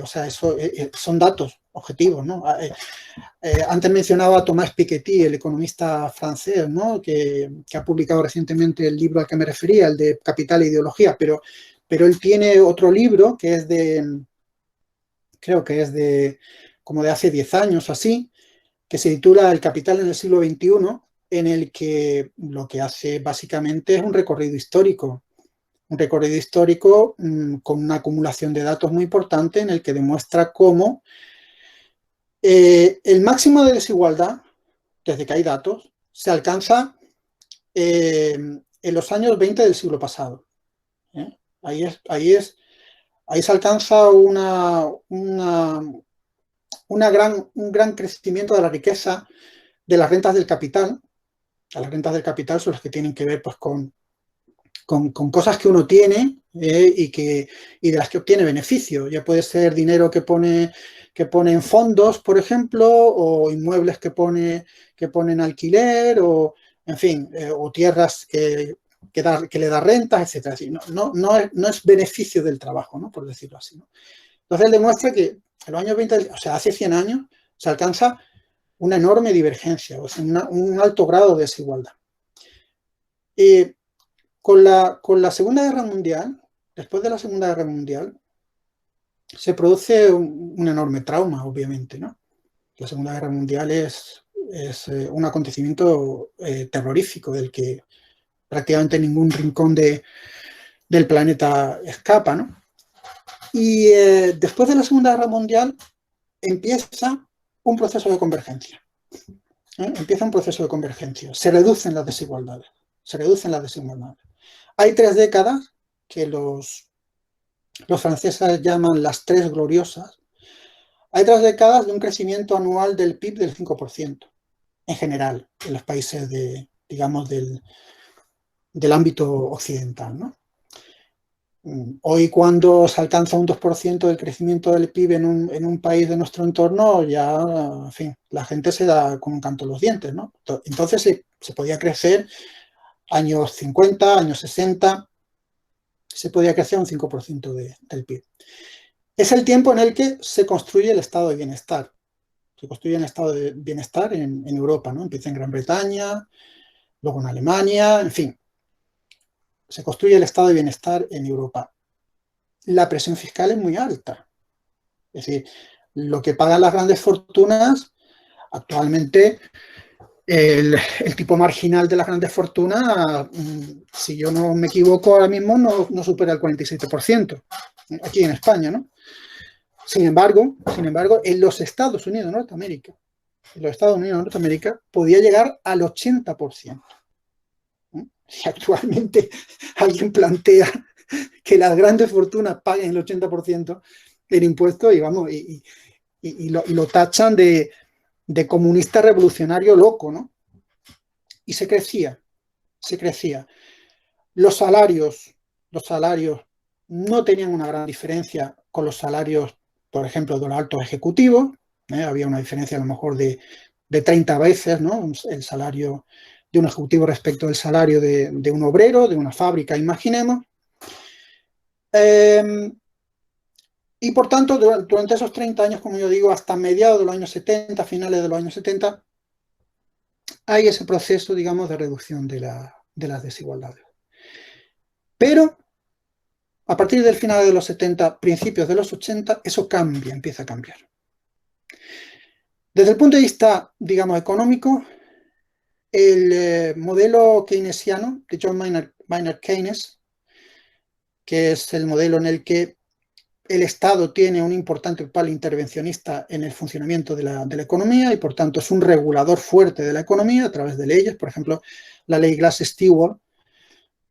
o sea, eso son datos objetivos, ¿no? Antes mencionaba a Thomas Piketty, el economista francés, ¿no? que ha publicado recientemente el libro al que me refería, el de Capital e Ideología, pero él tiene otro libro que es creo que es como de hace 10 años así, que se titula El capital en el siglo XXI, en el que lo que hace básicamente es un recorrido histórico con una acumulación de datos muy importante, en el que demuestra cómo el máximo de desigualdad, desde que hay datos, se alcanza en los años 20 del siglo pasado. Ahí se alcanza un gran crecimiento de la riqueza de las rentas del capital. Las rentas del capital son las que tienen que ver, pues, con cosas que uno tiene y de las que obtiene beneficio. Ya puede ser dinero que pone en fondos, por ejemplo, o inmuebles que pone en alquiler, o en fin, o tierras que le da rentas, etcétera. No es beneficio del trabajo, ¿no? Por decirlo así, ¿no? Entonces él demuestra que en los años 20, o sea, hace 100 años, se alcanza una enorme divergencia, o sea, un alto grado de desigualdad. Con la Segunda Guerra Mundial, después de la Segunda Guerra Mundial, se produce un enorme trauma, obviamente, ¿no? La Segunda Guerra Mundial es un acontecimiento terrorífico del que prácticamente ningún rincón del planeta escapa, ¿no? Y después de la Segunda Guerra Mundial empieza un proceso de convergencia. Empieza un proceso de convergencia. Se reducen las desigualdades. Se reducen las desigualdades. Hay 3 décadas que los franceses llaman las 3 gloriosas. Hay 3 décadas de un crecimiento anual del PIB del 5%, en general, en los países digamos, del ámbito occidental, ¿no? Hoy, cuando se alcanza un 2% del crecimiento del PIB en un país de nuestro entorno, ya, en fin, la gente se da con un canto en los dientes, ¿no? Entonces se podía crecer años 50, años 60, se podía crecer un 5% del PIB. Es el tiempo en el que se construye el estado de bienestar. Se construye un estado de bienestar en Europa, ¿no? Empieza en Gran Bretaña, luego en Alemania, en fin. Se construye el estado de bienestar en Europa. La presión fiscal es muy alta. Es decir, lo que pagan las grandes fortunas, actualmente el tipo marginal de las grandes fortunas, si yo no me equivoco ahora mismo, no supera el 47%, aquí en España, ¿no? Sin embargo, en los Estados Unidos de Norteamérica, podía llegar al 80%. Si actualmente alguien plantea que las grandes fortunas paguen el 80% del impuesto, y lo tachan de comunista revolucionario loco, ¿no? Y se crecía. Los salarios no tenían una gran diferencia con los salarios, por ejemplo, de los altos ejecutivos. Había una diferencia a lo mejor de 30 veces, ¿no? El salario de un ejecutivo respecto del salario de un obrero, de una fábrica, imaginemos. Y por tanto, durante esos 30 años, como yo digo, hasta mediados de los años 70, finales de los años 70, hay ese proceso, digamos, de reducción de las desigualdades. Pero a partir del final de los 70, principios de los 80, eso cambia, empieza a cambiar. Desde el punto de vista, digamos, económico, el modelo keynesiano de John Maynard Keynes, que es el modelo en el que el Estado tiene un importante papel intervencionista en el funcionamiento de la economía y, por tanto, es un regulador fuerte de la economía a través de leyes. Por ejemplo, la ley Glass-Steagall,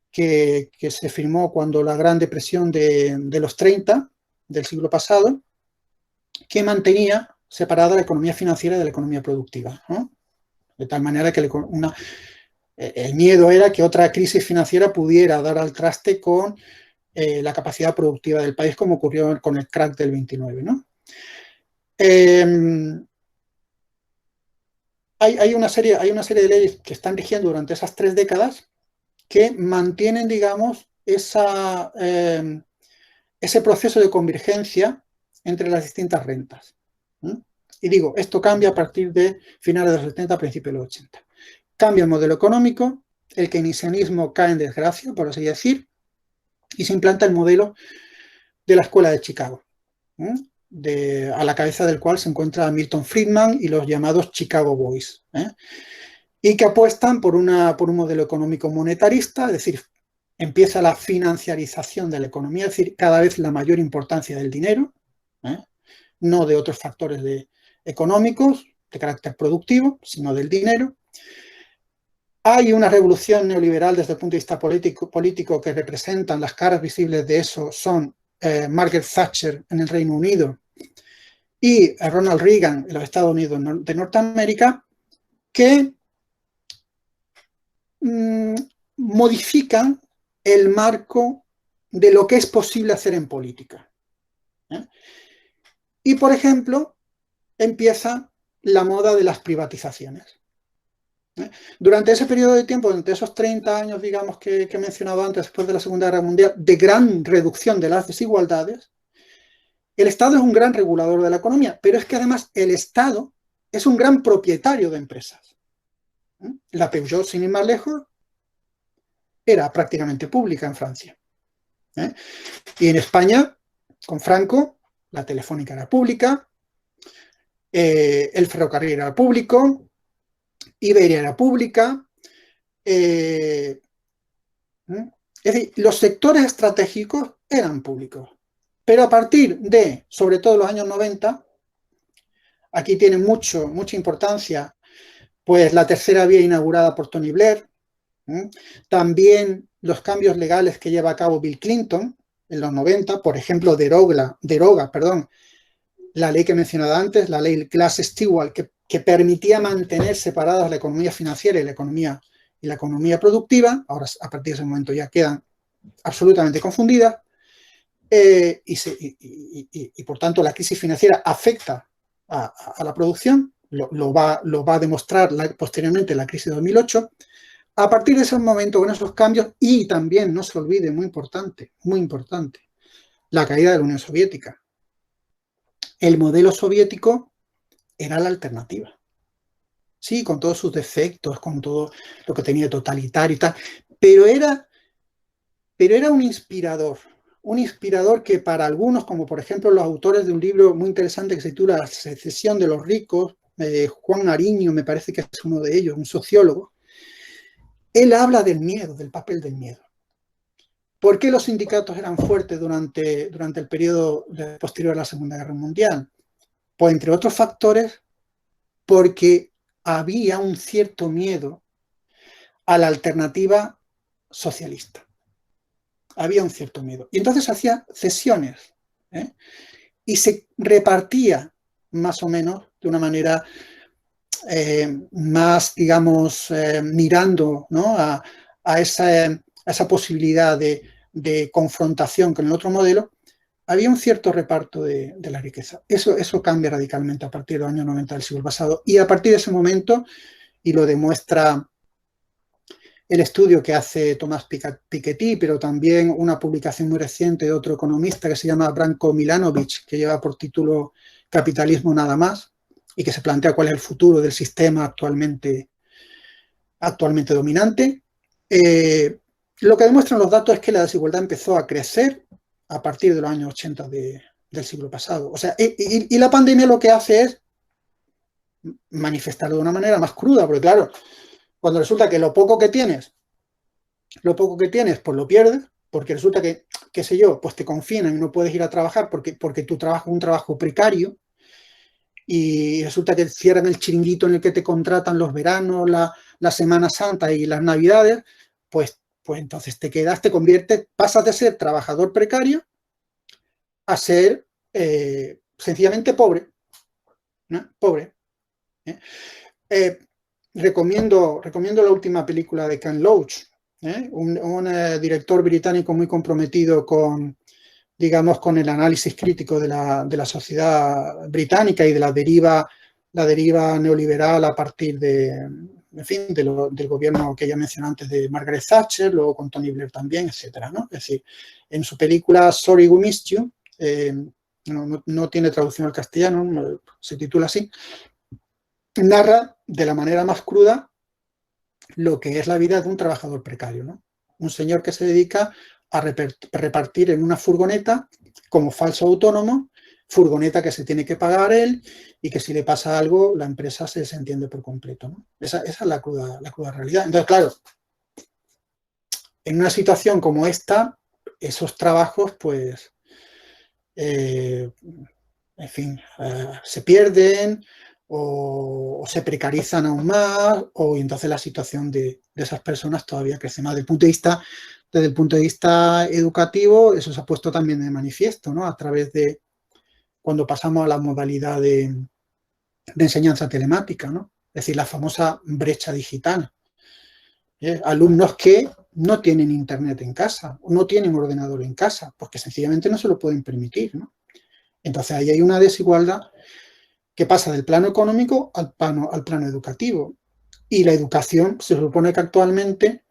que se firmó cuando la Gran Depresión de los 30 del siglo pasado, que mantenía separada la economía financiera de la economía productiva, ¿no? De tal manera que el miedo era que otra crisis financiera pudiera dar al traste con la capacidad productiva del país, como ocurrió con el crack del 29, ¿no? Hay una serie de leyes que están rigiendo durante esas 3 décadas que mantienen, digamos, ese proceso de convergencia entre las distintas rentas. Y digo, esto cambia a partir de finales de los 70, principios de los 80. Cambia el modelo económico, el keynesianismo cae en desgracia, por así decir, y se implanta el modelo de la Escuela de Chicago, a la cabeza del cual se encuentra Milton Friedman y los llamados Chicago Boys, y que apuestan por un modelo económico monetarista, es decir, empieza la financiarización de la economía, es decir, cada vez la mayor importancia del dinero, no de otros factores económicos de carácter productivo, sino del dinero. Hay una revolución neoliberal desde el punto de vista político que representan las caras visibles de eso, son Margaret Thatcher en el Reino Unido y Ronald Reagan en los Estados Unidos de Norteamérica, que modifican el marco de lo que es posible hacer en política. Y, por ejemplo, empieza la moda de las privatizaciones. Durante ese periodo de tiempo, durante esos 30 años, digamos, que he mencionado antes, después de la Segunda Guerra Mundial, de gran reducción de las desigualdades, el Estado es un gran regulador de la economía, pero es que además el Estado es un gran propietario de empresas. La Peugeot, sin ir más lejos, era prácticamente pública en Francia. Y en España, con Franco, la Telefónica era pública, el ferrocarril era público, Iberia era pública. Es decir, los sectores estratégicos eran públicos. Pero a partir de, sobre todo los años 90, aquí tiene mucha importancia, pues la tercera vía inaugurada por Tony Blair, también los cambios legales que lleva a cabo Bill Clinton en los 90, por ejemplo, deroga la ley que he mencionado antes, la ley Glass-Steagall, que permitía mantener separadas la economía financiera y la economía productiva. Ahora, a partir de ese momento, ya quedan absolutamente confundidas. Y por tanto, la crisis financiera afecta a la producción. Lo va a demostrar posteriormente la crisis de 2008. A partir de ese momento, con esos cambios, y también, no se olvide, muy importante, la caída de la Unión Soviética. El modelo soviético era la alternativa. Sí, con todos sus defectos, con todo lo que tenía totalitario y tal, pero era un inspirador que para algunos, como por ejemplo los autores de un libro muy interesante que se titula La secesión de los ricos, Juan Ariño me parece que es uno de ellos, un sociólogo, él habla del miedo, del papel del miedo. ¿Por qué los sindicatos eran fuertes durante el periodo posterior a la Segunda Guerra Mundial? Pues entre otros factores, porque había un cierto miedo a la alternativa socialista. Había un cierto miedo. Y entonces hacía cesiones, y se repartía más o menos de una manera más, digamos, mirando, ¿no?, a esa posibilidad de confrontación con el otro modelo. Había un cierto reparto de la riqueza. Eso cambia radicalmente a partir de los años 90 del siglo pasado. Y a partir de ese momento, y lo demuestra el estudio que hace Tomás Piketty, pero también una publicación muy reciente de otro economista que se llama Branko Milanovic, que lleva por título Capitalismo nada más, y que se plantea cuál es el futuro del sistema actualmente dominante. Lo que demuestran los datos es que la desigualdad empezó a crecer a partir de los años 80 del siglo pasado. O sea, y la pandemia lo que hace es manifestarlo de una manera más cruda, porque claro, cuando resulta que lo poco que tienes, pues lo pierdes, porque resulta que, qué sé yo, pues te confinan y no puedes ir a trabajar porque tu trabajo es un trabajo precario, y resulta que cierran el chiringuito en el que te contratan los veranos, la Semana Santa y las Navidades, pues entonces te conviertes, pasas de ser trabajador precario a ser sencillamente pobre, ¿no? Pobre. Recomiendo la última película de Ken Loach, un director británico muy comprometido con, digamos, con el análisis crítico de la sociedad británica y de la deriva neoliberal a partir del gobierno que ya mencioné antes de Margaret Thatcher, luego con Tony Blair también, etcétera, ¿no? Es decir, en su película Sorry We Missed You, no tiene traducción al castellano, se titula así, narra de la manera más cruda lo que es la vida de un trabajador precario, ¿no? Un señor que se dedica a repartir en una furgoneta como falso autónomo, furgoneta que se tiene que pagar él y que si le pasa algo la empresa se desentiende por completo, ¿no? Esa es la cruda realidad. Entonces, claro, en una situación como esta, esos trabajos, pues, en fin, se pierden o se precarizan aún más, y entonces la situación de esas personas todavía crece más. Desde el punto de vista educativo, eso se ha puesto también de manifiesto, ¿no? A través de cuando pasamos a la modalidad de enseñanza telemática, ¿no? Es decir, la famosa brecha digital. Alumnos que no tienen internet en casa, no tienen ordenador en casa, porque sencillamente no se lo pueden permitir, ¿no? Entonces ahí hay una desigualdad que pasa del plano económico al plano educativo. Y la educación se supone que actualmente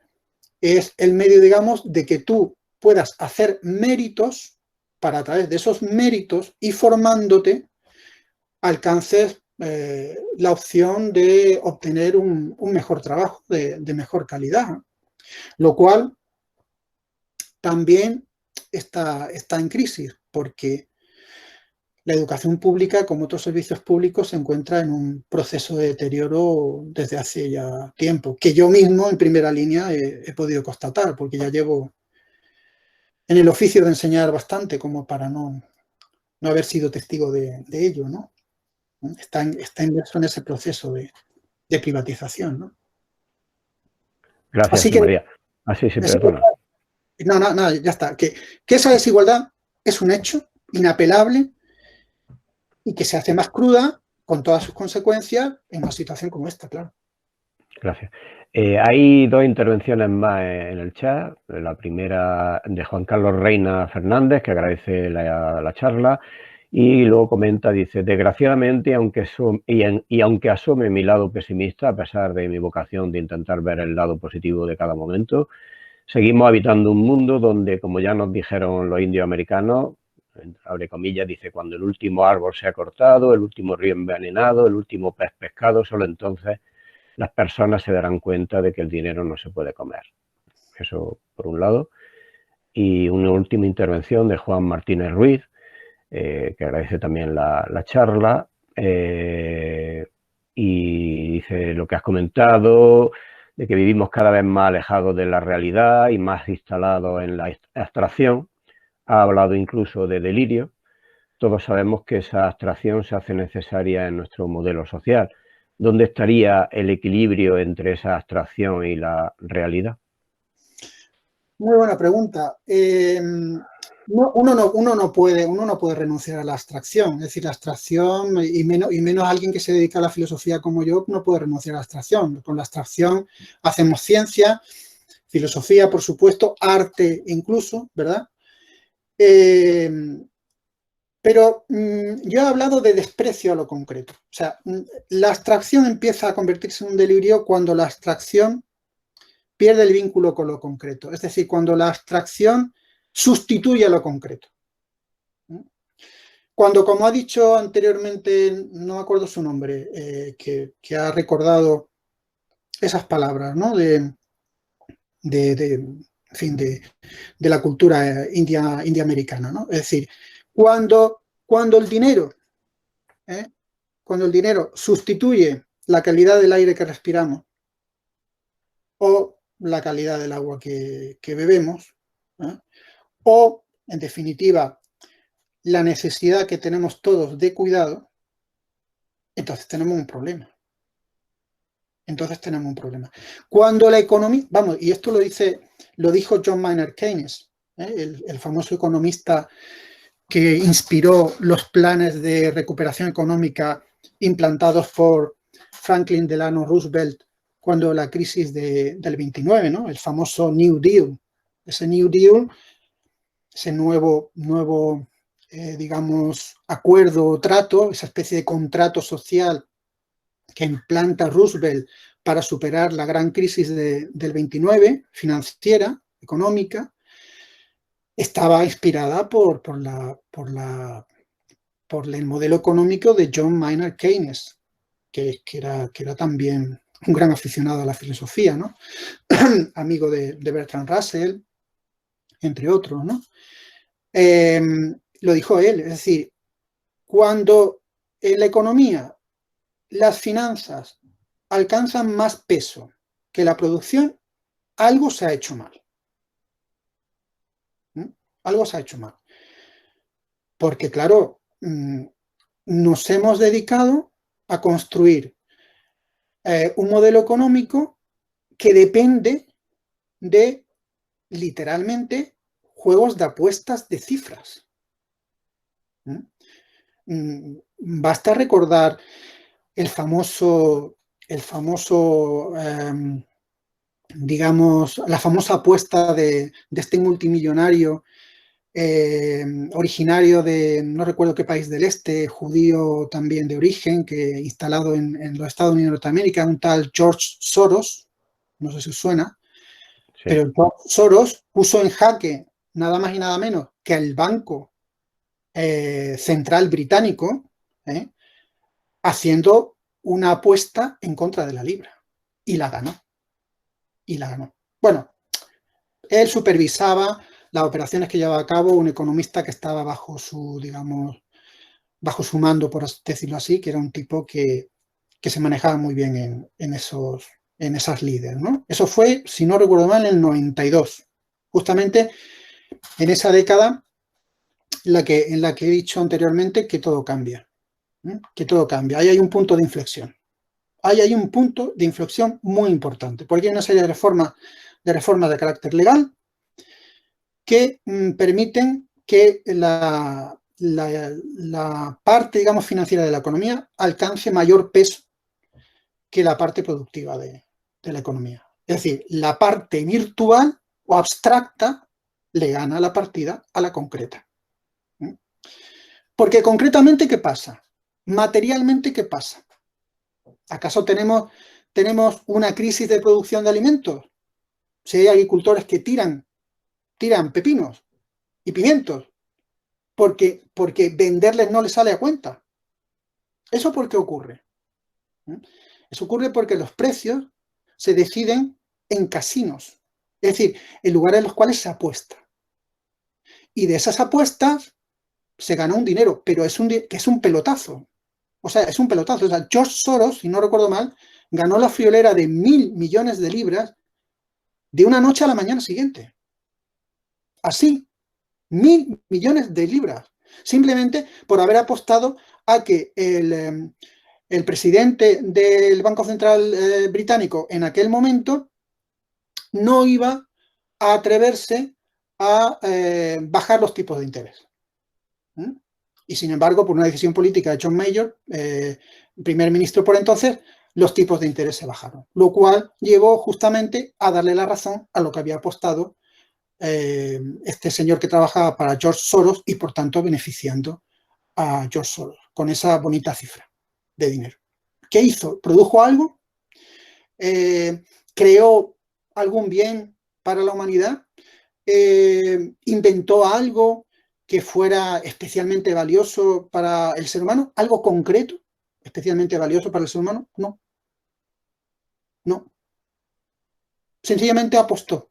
es el medio, digamos, de que tú puedas hacer méritos para a través de esos méritos y formándote alcances la opción de obtener un mejor trabajo de mejor calidad. Lo cual también está en crisis, porque la educación pública, como otros servicios públicos, se encuentra en un proceso de deterioro desde hace ya tiempo, que yo mismo en primera línea he podido constatar, porque ya llevo en el oficio de enseñar bastante como para no haber sido testigo de ello, ¿no? Está inmerso en ese proceso de privatización, ¿no? Gracias, Así José que, María. Así se perdona. no, ya está. Que esa desigualdad es un hecho inapelable y que se hace más cruda con todas sus consecuencias en una situación como esta, claro. Gracias. Hay dos intervenciones más en el chat. La primera de Juan Carlos Reina Fernández, que agradece la charla, y luego comenta, dice, desgraciadamente, aunque asome mi lado pesimista, a pesar de mi vocación de intentar ver el lado positivo de cada momento, seguimos habitando un mundo donde, como ya nos dijeron los indios americanos, abre comillas, dice, cuando el último árbol se ha cortado, el último río envenenado, el último pez pescado, solo entonces las personas se darán cuenta de que el dinero no se puede comer. Eso por un lado. Y una última intervención de Juan Martínez Ruiz, que agradece también la charla, y dice lo que has comentado, de que vivimos cada vez más alejados de la realidad y más instalados en la abstracción. Ha hablado incluso de delirio. Todos sabemos que esa abstracción se hace necesaria en nuestro modelo social. ¿Dónde estaría el equilibrio entre esa abstracción y la realidad? Muy buena pregunta. Uno no puede renunciar a la abstracción. Es decir, la abstracción, y menos alguien que se dedica a la filosofía como yo, no puede renunciar a la abstracción. Con la abstracción hacemos ciencia, filosofía, por supuesto, arte incluso, ¿verdad? Pero yo he hablado de desprecio a lo concreto. O sea, la abstracción empieza a convertirse en un delirio cuando la abstracción pierde el vínculo con lo concreto. Es decir, cuando la abstracción sustituye a lo concreto. Cuando, como ha dicho anteriormente, no me acuerdo su nombre, que ha recordado esas palabras, ¿no? En fin, de la cultura india-americana, ¿no? Es decir, cuando el dinero sustituye la calidad del aire que respiramos o la calidad del agua que bebemos, o, en definitiva, la necesidad que tenemos todos de cuidado, entonces tenemos un problema. Cuando la economía, vamos, y esto lo dijo John Maynard Keynes, el famoso economista que inspiró los planes de recuperación económica implantados por Franklin Delano Roosevelt cuando la crisis del 29, ¿no? El famoso New Deal. Ese New Deal, ese nuevo digamos, acuerdo o trato, esa especie de contrato social que implanta Roosevelt para superar la gran crisis del 29, financiera, económica, estaba inspirada por el modelo económico de John Maynard Keynes, que era también un gran aficionado a la filosofía, ¿no? Amigo de Bertrand Russell, entre otros, ¿no? Lo dijo él, es decir, cuando en la economía las finanzas alcanzan más peso que la producción, algo se ha hecho mal. Algo se ha hecho mal. Porque, claro, nos hemos dedicado a construir un modelo económico que depende de, literalmente, juegos de apuestas de cifras. Basta recordar el famoso digamos, la famosa apuesta de este multimillonario originario de no recuerdo qué país del este, judío también de origen, que instalado en los Estados Unidos de Norteamérica, un tal George Soros, no sé si os suena, sí. Pero George Soros puso en jaque nada más y nada menos que el Banco Central Británico, haciendo una apuesta en contra de la libra. Y la ganó. Bueno, él supervisaba las operaciones que llevaba a cabo un economista que estaba bajo su, digamos, bajo su mando, por decirlo así, que era un tipo que se manejaba muy bien en esas líderes, ¿no? Eso fue, si no recuerdo mal, en el 92. Justamente en esa década en la que he dicho anteriormente que todo cambia. Que todo cambia. Ahí hay un punto de inflexión. Ahí hay un punto de inflexión muy importante, porque hay una serie de reformas de carácter legal que permiten que la parte, digamos, financiera de la economía alcance mayor peso que la parte productiva de la economía. Es decir, la parte virtual o abstracta le gana la partida a la concreta. Porque concretamente, ¿qué pasa? Materialmente, ¿qué pasa? ¿Acaso tenemos una crisis de producción de alimentos? Si hay agricultores que tiran pepinos y pimientos porque venderles no les sale a cuenta. ¿Eso por qué ocurre? Eso ocurre porque los precios se deciden en casinos, es decir, en lugares en los cuales se apuesta. Y de esas apuestas se gana un dinero, pero que es un pelotazo. O sea, es un pelotazo. O sea, George Soros, si no recuerdo mal, ganó la friolera de 1.000 millones de libras de una noche a la mañana siguiente. Así, 1.000 millones de libras. Simplemente por haber apostado a que el presidente del Banco Central británico en aquel momento no iba a atreverse a bajar los tipos de interés. Y sin embargo, por una decisión política de John Major, primer ministro por entonces, los tipos de interés se bajaron, lo cual llevó justamente a darle la razón a lo que había apostado este señor que trabajaba para George Soros y por tanto beneficiando a George Soros con esa bonita cifra de dinero. ¿Qué hizo? ¿Produjo algo? ¿Creó algún bien para la humanidad? ¿Inventó algo que fuera especialmente valioso para el ser humano? ¿Algo concreto especialmente valioso para el ser humano? No. No. Sencillamente apostó.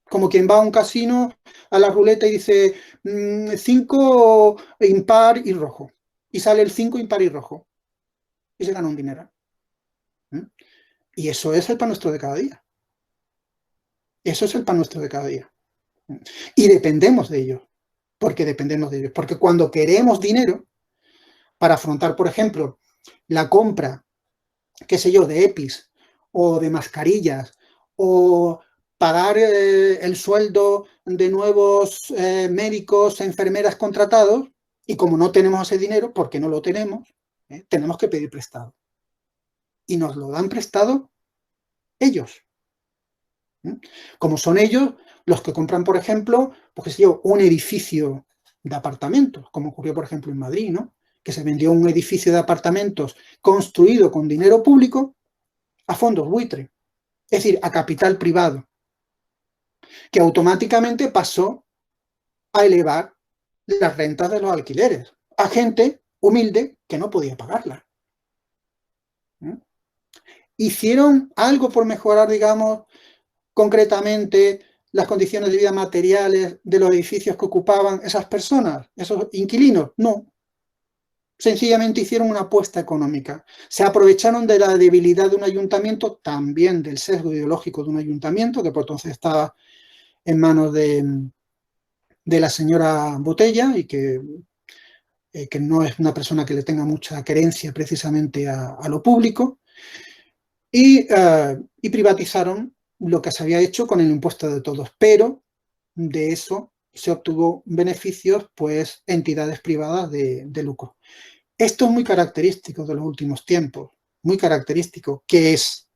Como quien va a un casino, a la ruleta y dice 5, impar y rojo. Y sale el 5, impar y rojo. Y se gana un dinero. Y eso es el pan nuestro de cada día. Eso es el pan nuestro de cada día. Y dependemos de ellos. Porque dependemos de ellos. Porque cuando queremos dinero para afrontar, por ejemplo, la compra, qué sé yo, de EPIs o de mascarillas o pagar el sueldo de nuevos médicos, enfermeras contratados, y como no tenemos ese dinero, porque no lo tenemos, tenemos que pedir prestado. Y nos lo dan prestado ellos. Como son ellos los que compran, por ejemplo, pues, qué sé yo, un edificio de apartamentos, como ocurrió, por ejemplo, en Madrid, ¿no? Que se vendió un edificio de apartamentos construido con dinero público a fondos buitre, es decir, a capital privado, que automáticamente pasó a elevar las rentas de los alquileres a gente humilde que no podía pagarla. ¿Hicieron algo por mejorar, digamos, concretamente las condiciones de vida materiales de los edificios que ocupaban esas personas, esos inquilinos? No. Sencillamente hicieron una apuesta económica. Se aprovecharon de la debilidad de un ayuntamiento, también del sesgo ideológico de un ayuntamiento, que por entonces estaba en manos de la señora Botella y que no es una persona que le tenga mucha querencia precisamente a lo público, y privatizaron lo que se había hecho con el impuesto de todos, pero de eso se obtuvo beneficios, pues, entidades privadas de lucro. Esto es muy característico de los últimos tiempos, muy característico, que es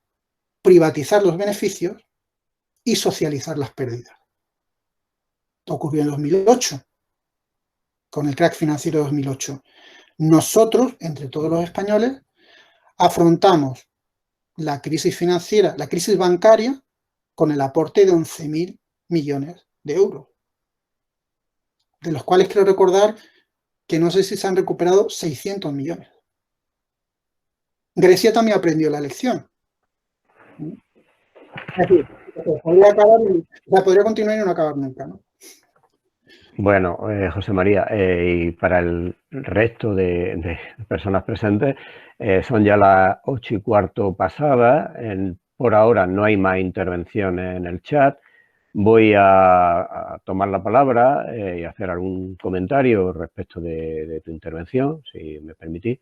privatizar los beneficios y socializar las pérdidas. Ocurrió en 2008, con el crack financiero de 2008. Nosotros, entre todos los españoles, afrontamos la crisis financiera, la crisis bancaria, con el aporte de 11.000 millones de euros, de los cuales quiero recordar que no sé si se han recuperado 600 millones. Grecia también aprendió la lección. Es decir, podría continuar y no acabar nunca, ¿no? Bueno, José María, y para el resto de personas presentes, son ya las 8:15 pasadas. Por ahora no hay más intervenciones en el chat. Voy a tomar la palabra y hacer algún comentario respecto de tu intervención, si me permitís.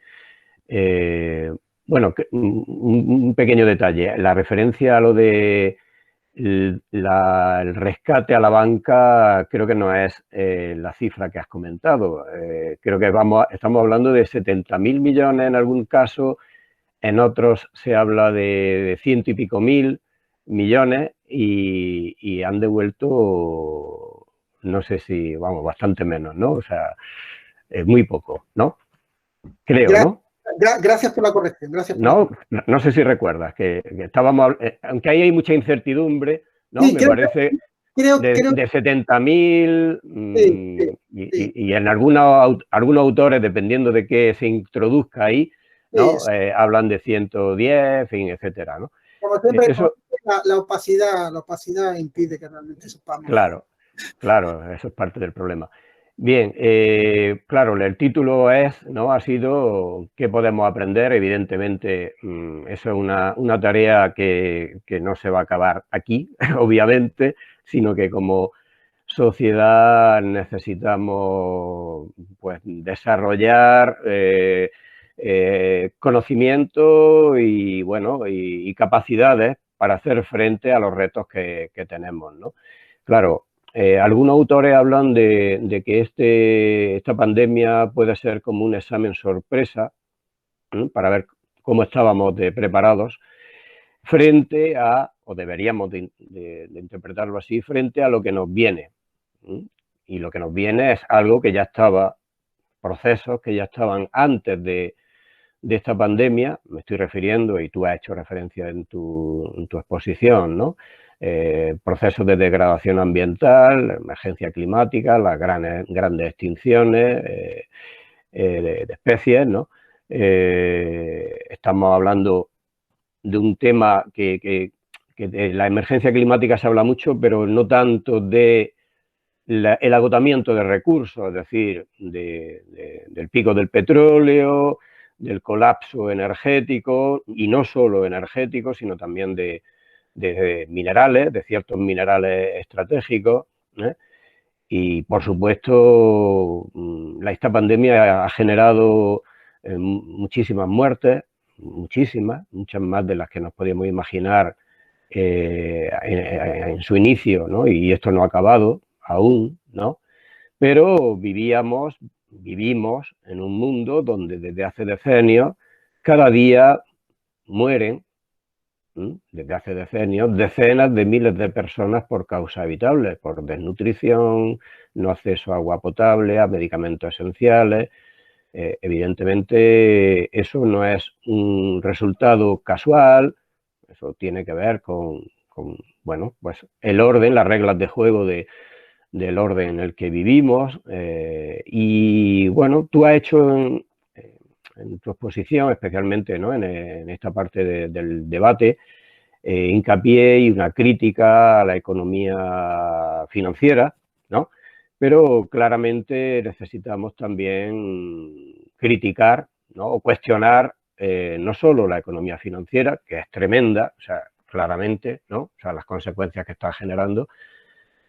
Bueno, un pequeño detalle. La referencia a lo de el rescate a la banca creo que no es la cifra que has comentado. Creo que estamos hablando de 70.000 millones en algún caso, en otros se habla de ciento y pico mil millones y han devuelto, no sé si, vamos, bastante menos, ¿no? O sea, muy poco, ¿no? Creo, Gra- ¿no? Gracias por la corrección, gracias por la No, corrección. no sé si recuerdas que estábamos, aunque ahí hay mucha incertidumbre, ¿no? Sí, Me parece creo, de 70.000 sí, sí, sí, y en algunos autores, dependiendo de qué se introduzca ahí, sí. ¿no? Hablan de 110, en fin, etcétera, ¿no? Como Eso, siempre, la opacidad impide que realmente sepamos. claro, claro, eso es parte del problema. Bien, claro, el título ¿no? Ha sido ¿qué podemos aprender? Evidentemente, eso es una tarea que no se va a acabar aquí, obviamente, sino que como sociedad necesitamos pues, desarrollar conocimiento y, bueno, y capacidades para hacer frente a los retos que tenemos, ¿no? Claro, algunos autores hablan de que esta pandemia puede ser como un examen sorpresa, ¿no? Para ver cómo estábamos preparados frente a, o deberíamos de interpretarlo así, frente a lo que nos viene. ¿Sí? Y lo que nos viene es algo que ya estaba, procesos que ya estaban antes de esta pandemia, me estoy refiriendo, y tú has hecho referencia en tu exposición, ¿no? Procesos de degradación ambiental, emergencia climática, las grandes extinciones de especies, ¿no? Estamos hablando de un tema que de la emergencia climática se habla mucho, pero no tanto de el agotamiento de recursos, es decir, del pico del petróleo, del colapso energético, y no solo energético, sino también de minerales, de ciertos minerales estratégicos. ¿Eh? Y, por supuesto, esta pandemia ha generado muchísimas muertes, muchas más de las que nos podíamos imaginar en su inicio, ¿no? Y esto no ha acabado aún, ¿no? Pero vivimos en un mundo donde desde hace decenios cada día mueren, desde hace decenios, decenas de miles de personas por causas evitables, por desnutrición, no acceso a agua potable, a medicamentos esenciales. Evidentemente, eso no es un resultado casual, eso tiene que ver con bueno, pues el orden, las reglas de juego del orden en el que vivimos. Y bueno, tú has hecho en tu exposición, especialmente, ¿no? en esta parte del debate, hincapié y una crítica a la economía financiera, ¿no? Pero claramente necesitamos también criticar, ¿no? O cuestionar no solo la economía financiera, que es tremenda, o sea, claramente, ¿no? O sea, las consecuencias que está generando,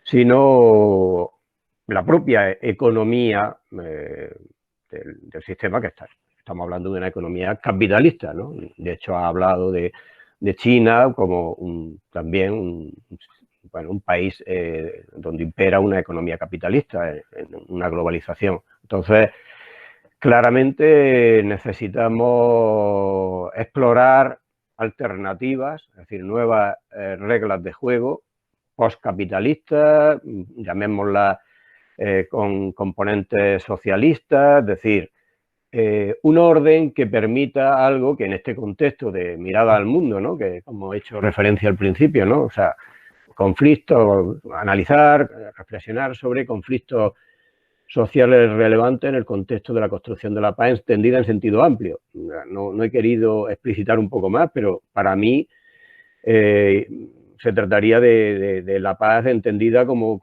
sino la propia economía del sistema que está. Estamos hablando de una economía capitalista, ¿no? De hecho, ha hablado de China como también un país donde impera una economía capitalista, en una globalización. Entonces, claramente necesitamos explorar alternativas, es decir, nuevas reglas de juego postcapitalistas, llamémoslas con componentes socialistas, es decir, un orden que permita algo que en este contexto de mirada al mundo, ¿no? Que como he hecho referencia al principio, ¿no? O sea, conflictos, analizar, reflexionar sobre conflictos sociales relevantes en el contexto de la construcción de la paz entendida en sentido amplio. No he querido explicitar un poco más, pero para mí se trataría de la paz entendida como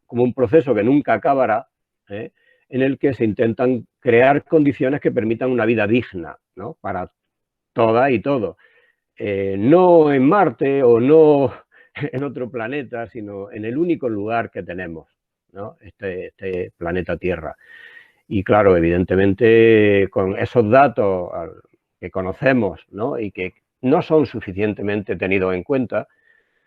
un proceso que nunca acabará, en el que se intentan crear condiciones que permitan una vida digna, ¿no?, para todas y todos. No en Marte o no en otro planeta, sino en el único lugar que tenemos, ¿no?, este planeta Tierra. Y claro, evidentemente, con esos datos que conocemos, ¿no?, y que no son suficientemente tenidos en cuenta,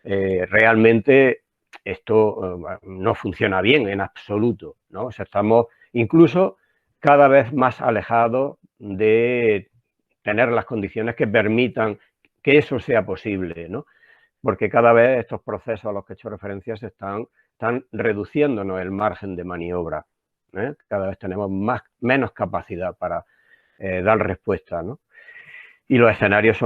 realmente esto no funciona bien en absoluto, ¿no? O sea, estamos incluso cada vez más alejados de tener las condiciones que permitan que eso sea posible, ¿no? Porque cada vez estos procesos a los que he hecho referencia están reduciéndonos el margen de maniobra, ¿eh? Cada vez tenemos menos capacidad para dar respuesta, ¿no? Y los escenarios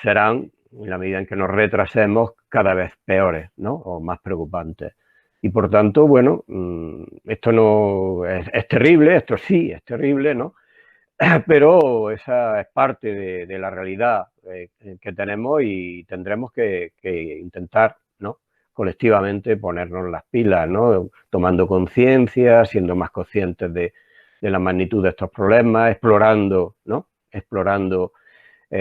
serán, en la medida en que nos retrasemos, cada vez peores, ¿no?, o más preocupantes. Y por tanto, bueno, esto no es terrible, esto sí es terrible, ¿no? Pero esa es parte de la realidad que tenemos y tendremos que intentar, ¿no?, colectivamente ponernos las pilas, ¿no?, tomando conciencia, siendo más conscientes de la magnitud de estos problemas, explorando, ¿no?, explorando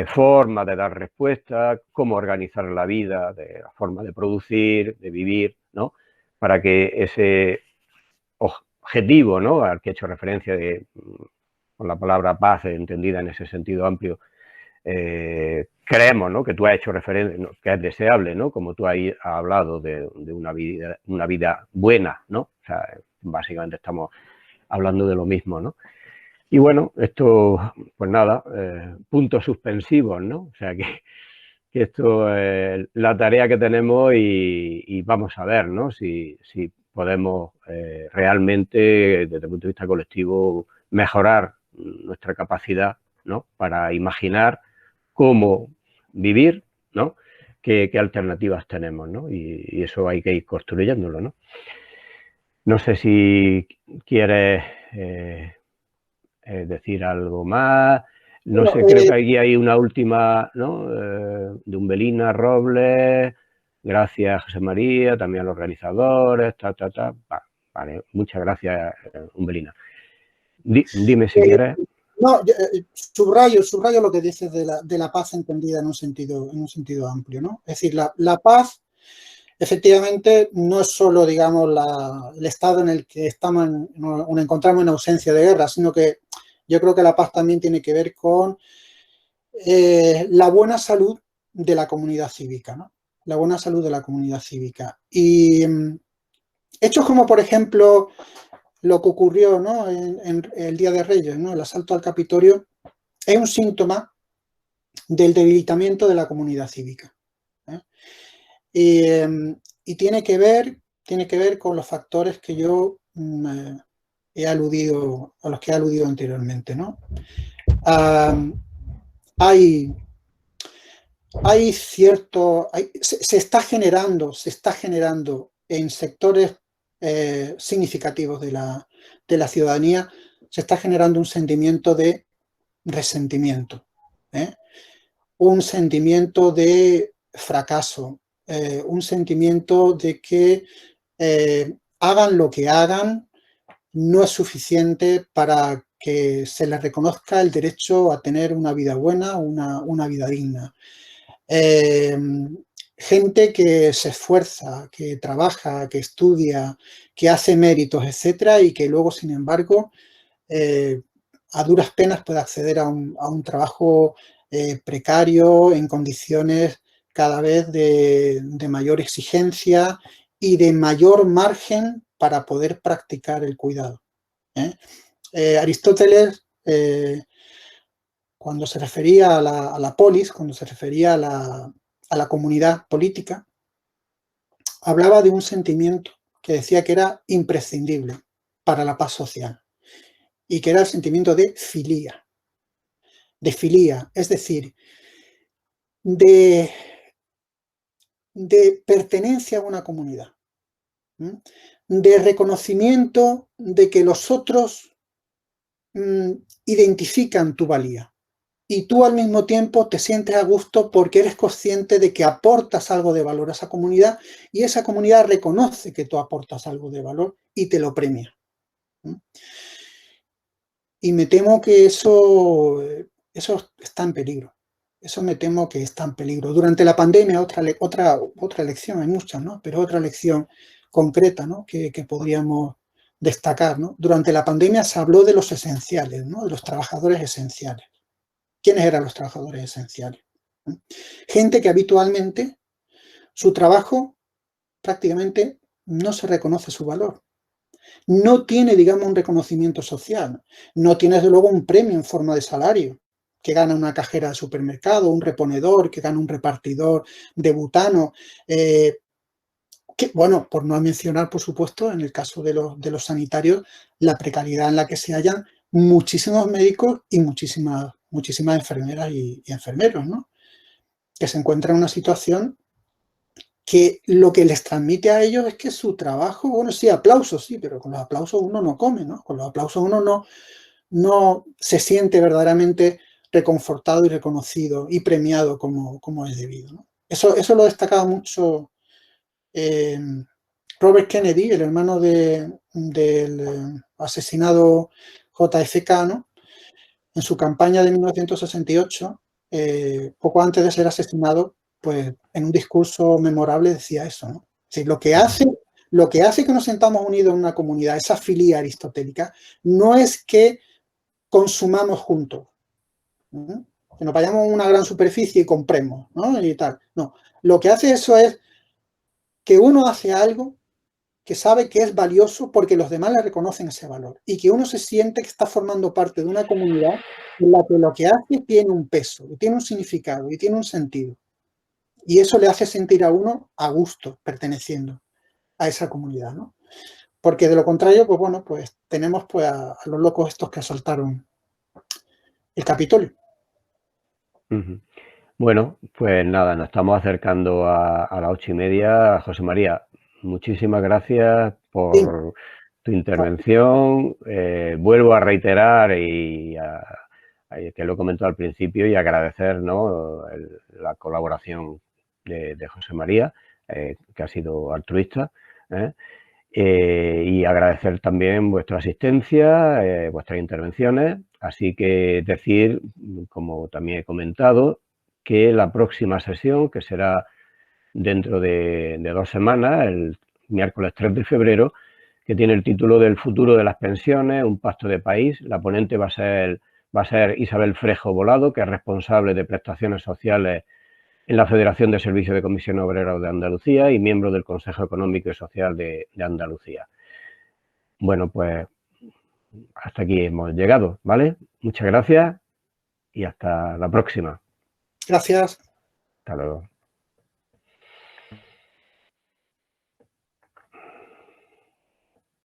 formas de dar respuesta, cómo organizar la vida, de la forma de producir, de vivir, ¿no?, para que ese objetivo, ¿no?, al que he hecho referencia con la palabra paz entendida en ese sentido amplio, creemos, ¿no?, que tú has hecho referencia, ¿no?, que es deseable, ¿no?, como tú has hablado de una vida buena, ¿no? O sea, básicamente estamos hablando de lo mismo, ¿no? Y bueno, esto, pues nada, puntos suspensivos, ¿no? O sea, que esto es la tarea que tenemos y vamos a ver, ¿no?, si podemos realmente, desde el punto de vista colectivo, mejorar nuestra capacidad, ¿no?, para imaginar cómo vivir, ¿no?, qué alternativas tenemos, ¿no? Y eso hay que ir construyéndolo, ¿no? No sé si quieres decir algo más. No Bueno, sé, creo que aquí hay una última, ¿no?, de Umbelina Robles. Gracias, José María, también a los organizadores, Vale, muchas gracias, Umbelina. Dime si quieres. No, subrayo lo que dices de la paz entendida en un sentido amplio, ¿no? Es decir, la paz, efectivamente, no es solo, digamos, el estado en el que nos encontramos en ausencia de guerra, sino que yo creo que la paz también tiene que ver con la buena salud de la comunidad cívica, ¿no? La buena salud de la comunidad cívica. Y hechos como, por ejemplo, lo que ocurrió, ¿no?, en el Día de Reyes, ¿no?, el asalto al Capitolio, es un síntoma del debilitamiento de la comunidad cívica, ¿eh? Y tiene que ver con los factores que yo a los que he aludido anteriormente, ¿no? Se está generando en sectores significativos de la ciudadanía, se está generando un sentimiento de resentimiento, un sentimiento de fracaso, un sentimiento de que hagan lo que hagan, no es suficiente para que se les reconozca el derecho a tener una vida buena, una vida digna. Gente que se esfuerza, que trabaja, que estudia, que hace méritos, etcétera, y que luego, sin embargo, a duras penas puede acceder a un trabajo precario, en condiciones cada vez de mayor exigencia y de mayor margen para poder practicar el cuidado, Aristóteles, cuando se refería a la polis, cuando se refería a la comunidad política, hablaba de un sentimiento que decía que era imprescindible para la paz social y que era el sentimiento de filía, es decir, de pertenencia a una comunidad, de reconocimiento de que los otros identifican tu valía. Y tú al mismo tiempo te sientes a gusto porque eres consciente de que aportas algo de valor a esa comunidad y esa comunidad reconoce que tú aportas algo de valor y te lo premia. Y me temo que eso está en peligro. Eso me temo que está en peligro. Durante la pandemia, otra lección, hay muchas, ¿no? Pero otra lección concreta, ¿no? que podríamos destacar, ¿no? Durante la pandemia se habló de los esenciales, ¿no? De los trabajadores esenciales. ¿Quiénes eran los trabajadores esenciales? Gente que habitualmente su trabajo prácticamente no se reconoce su valor. No tiene, digamos, un reconocimiento social. No tiene, desde luego, un premio en forma de salario que gana una cajera de supermercado, un reponedor, que gana un repartidor de butano. Bueno, por no mencionar, por supuesto, en el caso de los sanitarios, la precariedad en la que se hallan muchísimos médicos y muchísimas enfermeras y enfermeros, ¿no? Que se encuentran en una situación que lo que les transmite a ellos es que su trabajo, bueno, sí, aplausos, sí, pero con los aplausos uno no come, ¿no? Con los aplausos uno no se siente verdaderamente reconfortado y reconocido y premiado como es debido, ¿no? Eso lo destacaba mucho Robert Kennedy, el hermano del asesinado JFK, ¿no? En su campaña de 1968, poco antes de ser asesinado, pues en un discurso memorable decía eso, ¿no? Es decir, lo que hace que nos sentamos unidos en una comunidad, esa filia aristotélica, no es que consumamos juntos, ¿no? Que nos vayamos a una gran superficie y compremos, ¿no? Y tal. No, lo que hace eso es que uno hace algo que sabe que es valioso porque los demás le reconocen ese valor y que uno se siente que está formando parte de una comunidad en la que lo que hace tiene un peso, y tiene un significado y tiene un sentido. Y eso le hace sentir a uno a gusto perteneciendo a esa comunidad, ¿no? Porque de lo contrario, pues bueno, pues tenemos pues a los locos estos que asaltaron el Capitolio. Bueno, pues nada, nos estamos acercando a las 8:30. José María, muchísimas gracias por tu intervención. Vuelvo a reiterar que lo he comentado al principio y agradecer, ¿no?, la colaboración de José María, que ha sido altruista, y agradecer también vuestra asistencia, vuestras intervenciones. Así que decir, como también he comentado, que la próxima sesión, que será dentro de 2 semanas, el miércoles 3 de febrero, que tiene el título del futuro de las pensiones, un pacto de país. La ponente va a ser Isabel Frejo Volado, que es responsable de prestaciones sociales en la Federación de Servicios de Comisiones Obreras de Andalucía y miembro del Consejo Económico y Social de Andalucía. Bueno, pues hasta aquí hemos llegado, ¿vale? Muchas gracias y hasta la próxima. Gracias. Hasta luego.